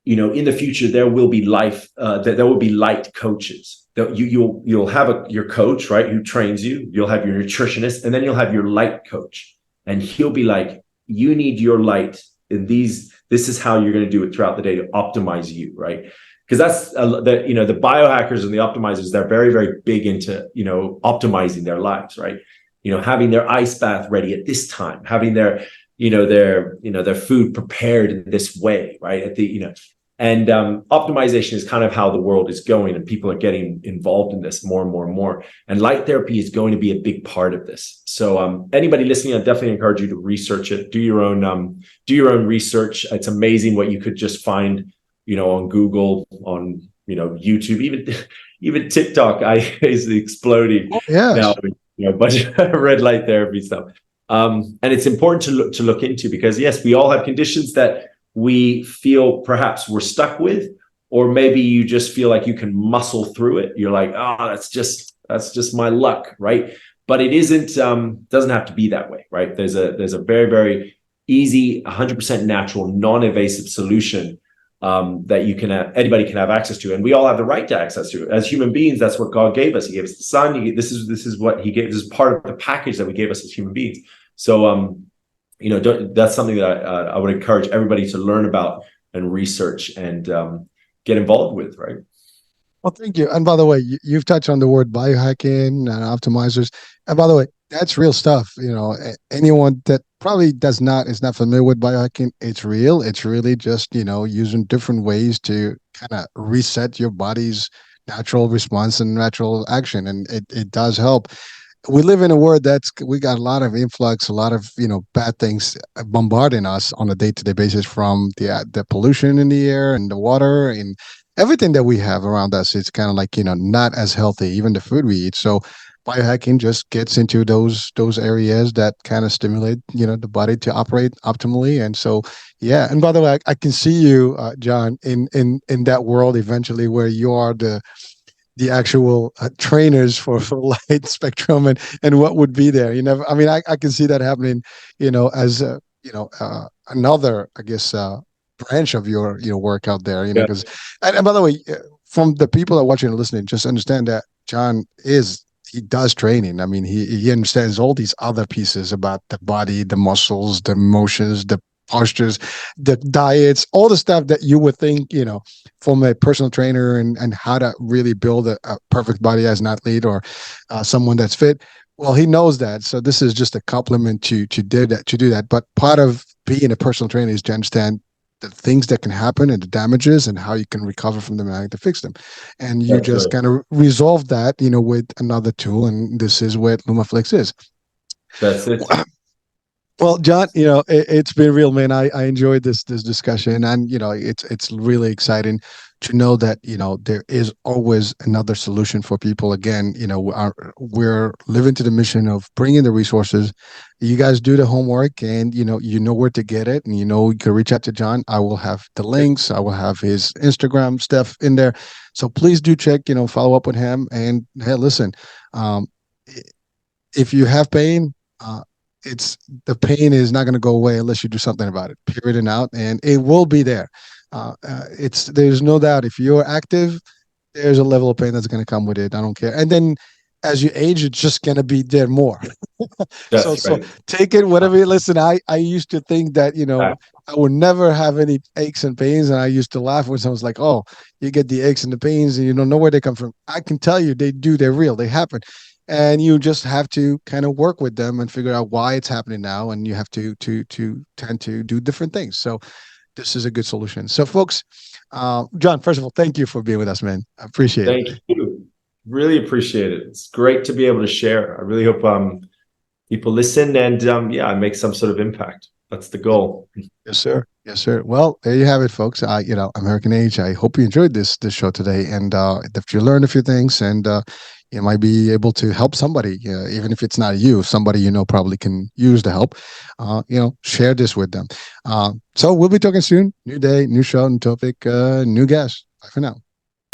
in the future, there will be there will be light coaches. You'll have your coach, right, who trains you. You'll have your nutritionist, and then you'll have your light coach, and he'll be like, you need your light in these. This is how you're going to do it throughout the day to optimize you, right? Because that's the biohackers and the optimizers. They're very, very big into optimizing their lives, right? Having their ice bath ready at this time, having their their food prepared in this way, right? And optimization is kind of how the world is going, and people are getting involved in this more and more and more. And light therapy is going to be a big part of this. So anybody listening, I definitely encourage you to research it. Do your own research. It's amazing what you could just find, on Google, on YouTube, even TikTok. Is exploding now. But red light therapy stuff. And it's important to look into, because yes, we all have conditions that we feel perhaps we're stuck with, or maybe you just feel like you can muscle through it. You're like, oh, that's just my luck, right? But it isn't. Doesn't have to be that way, right? There's a very, very easy, 100% natural, non-invasive solution that anybody can have access to, and we all have the right to access to. As human beings, that's what God gave us. He gave us the sun. This is what He gave. This is part of the package that we gave us as human beings. So that's something that I would encourage everybody to learn about and research and get involved with, right? Well, thank you. And by the way, you've touched on the word biohacking and optimizers. And by the way, that's real stuff. Anyone that probably is not familiar with biohacking, it's real. It's really just, using different ways to kind of reset your body's natural response and natural action. And it does help. We live in a world we got a lot of influx, a lot of bad things bombarding us on a day-to-day basis, from the pollution in the air and the water and everything that we have around us. It's kind of like not as healthy, even the food we eat. So biohacking just gets into those areas that kind of stimulate the body to operate optimally. And so yeah. And by the way, I can see you, John, in that world eventually, where you are the actual trainers for light spectrum and what would be there. I mean, I can see that happening, as another, I guess, branch of your work out there, because, and by the way, from the people that are watching and listening, just understand that John he does training. I mean, he understands all these other pieces about the body, the muscles, the motions, the postures, the diets, all the stuff that you would think, from a personal trainer, and how to really build a perfect body as an athlete or someone that's fit. Well, he knows that. So this is just a compliment to do that. But part of being a personal trainer is to understand the things that can happen and the damages and how you can recover from them and how to fix them. And you just kind of resolve that, with another tool. And this is what LumaFlex is. That's it. Well, John, it's been real, man. I enjoyed this discussion, and it's really exciting to know that there is always another solution for people. Again, we're living to the mission of bringing the resources. You guys do the homework, and you know where to get it, and you can reach out to John. I will have the links. I will have his Instagram stuff in there, so please do check. Follow up with him. And hey, listen, if you have pain, the pain is not going to go away unless you do something about it, period and out, and it will be there. There's no doubt, if you're active, there's a level of pain that's going to come with it. I don't care. And then as you age, it's just going to be there more. So take it, whatever you listen. I used to think that, I would never have any aches and pains. And I used to laugh when someone's like, oh, you get the aches and the pains and you don't know where they come from. I can tell you they're real. They happen. And you just have to kind of work with them and figure out why it's happening now. And you have to tend to do different things. So this is a good solution. So folks, John, first of all, thank you for being with us, man. I appreciate it. Thank you. Really appreciate it. It's great to be able to share. I really hope people listen and make some sort of impact. That's the goal. Yes, sir. Yes, sir. Well, there you have it, folks. American Age. I hope you enjoyed this show today, and if you learned a few things, and you might be able to help somebody, even if it's not you, somebody you know probably can use the help. Share this with them. So we'll be talking soon. New day, new show, new topic, new guest. Bye for now.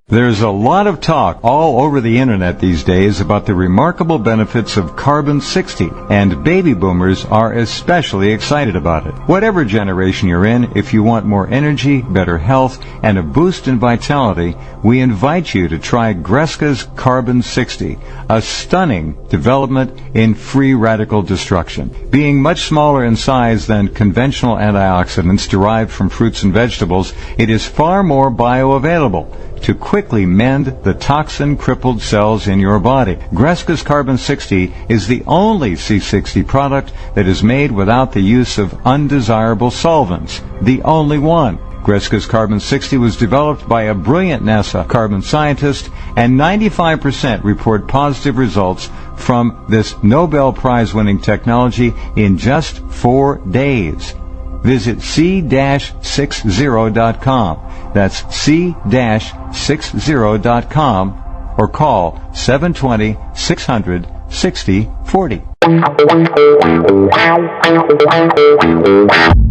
There's a lot of talk all over the internet these days about the remarkable benefits of carbon-60, and baby boomers are especially excited about it. Whatever generation you're in, if you want more energy, better health, and a boost in vitality, we invite you to try Greska's Carbon-60, a stunning development in free radical destruction. Being much smaller in size than conventional antioxidants derived from fruits and vegetables, it is far more bioavailable to quickly mend the toxin-crippled cells in your body. Greska's Carbon-60 is the only C60 product that is made without the use of undesirable solvents. The only one. Greska's Carbon-60 was developed by a brilliant NASA carbon scientist, and 95% report positive results from this Nobel Prize-winning technology in just 4 days. Visit c-60.com. That's c-60.com, or call 720-600-6040.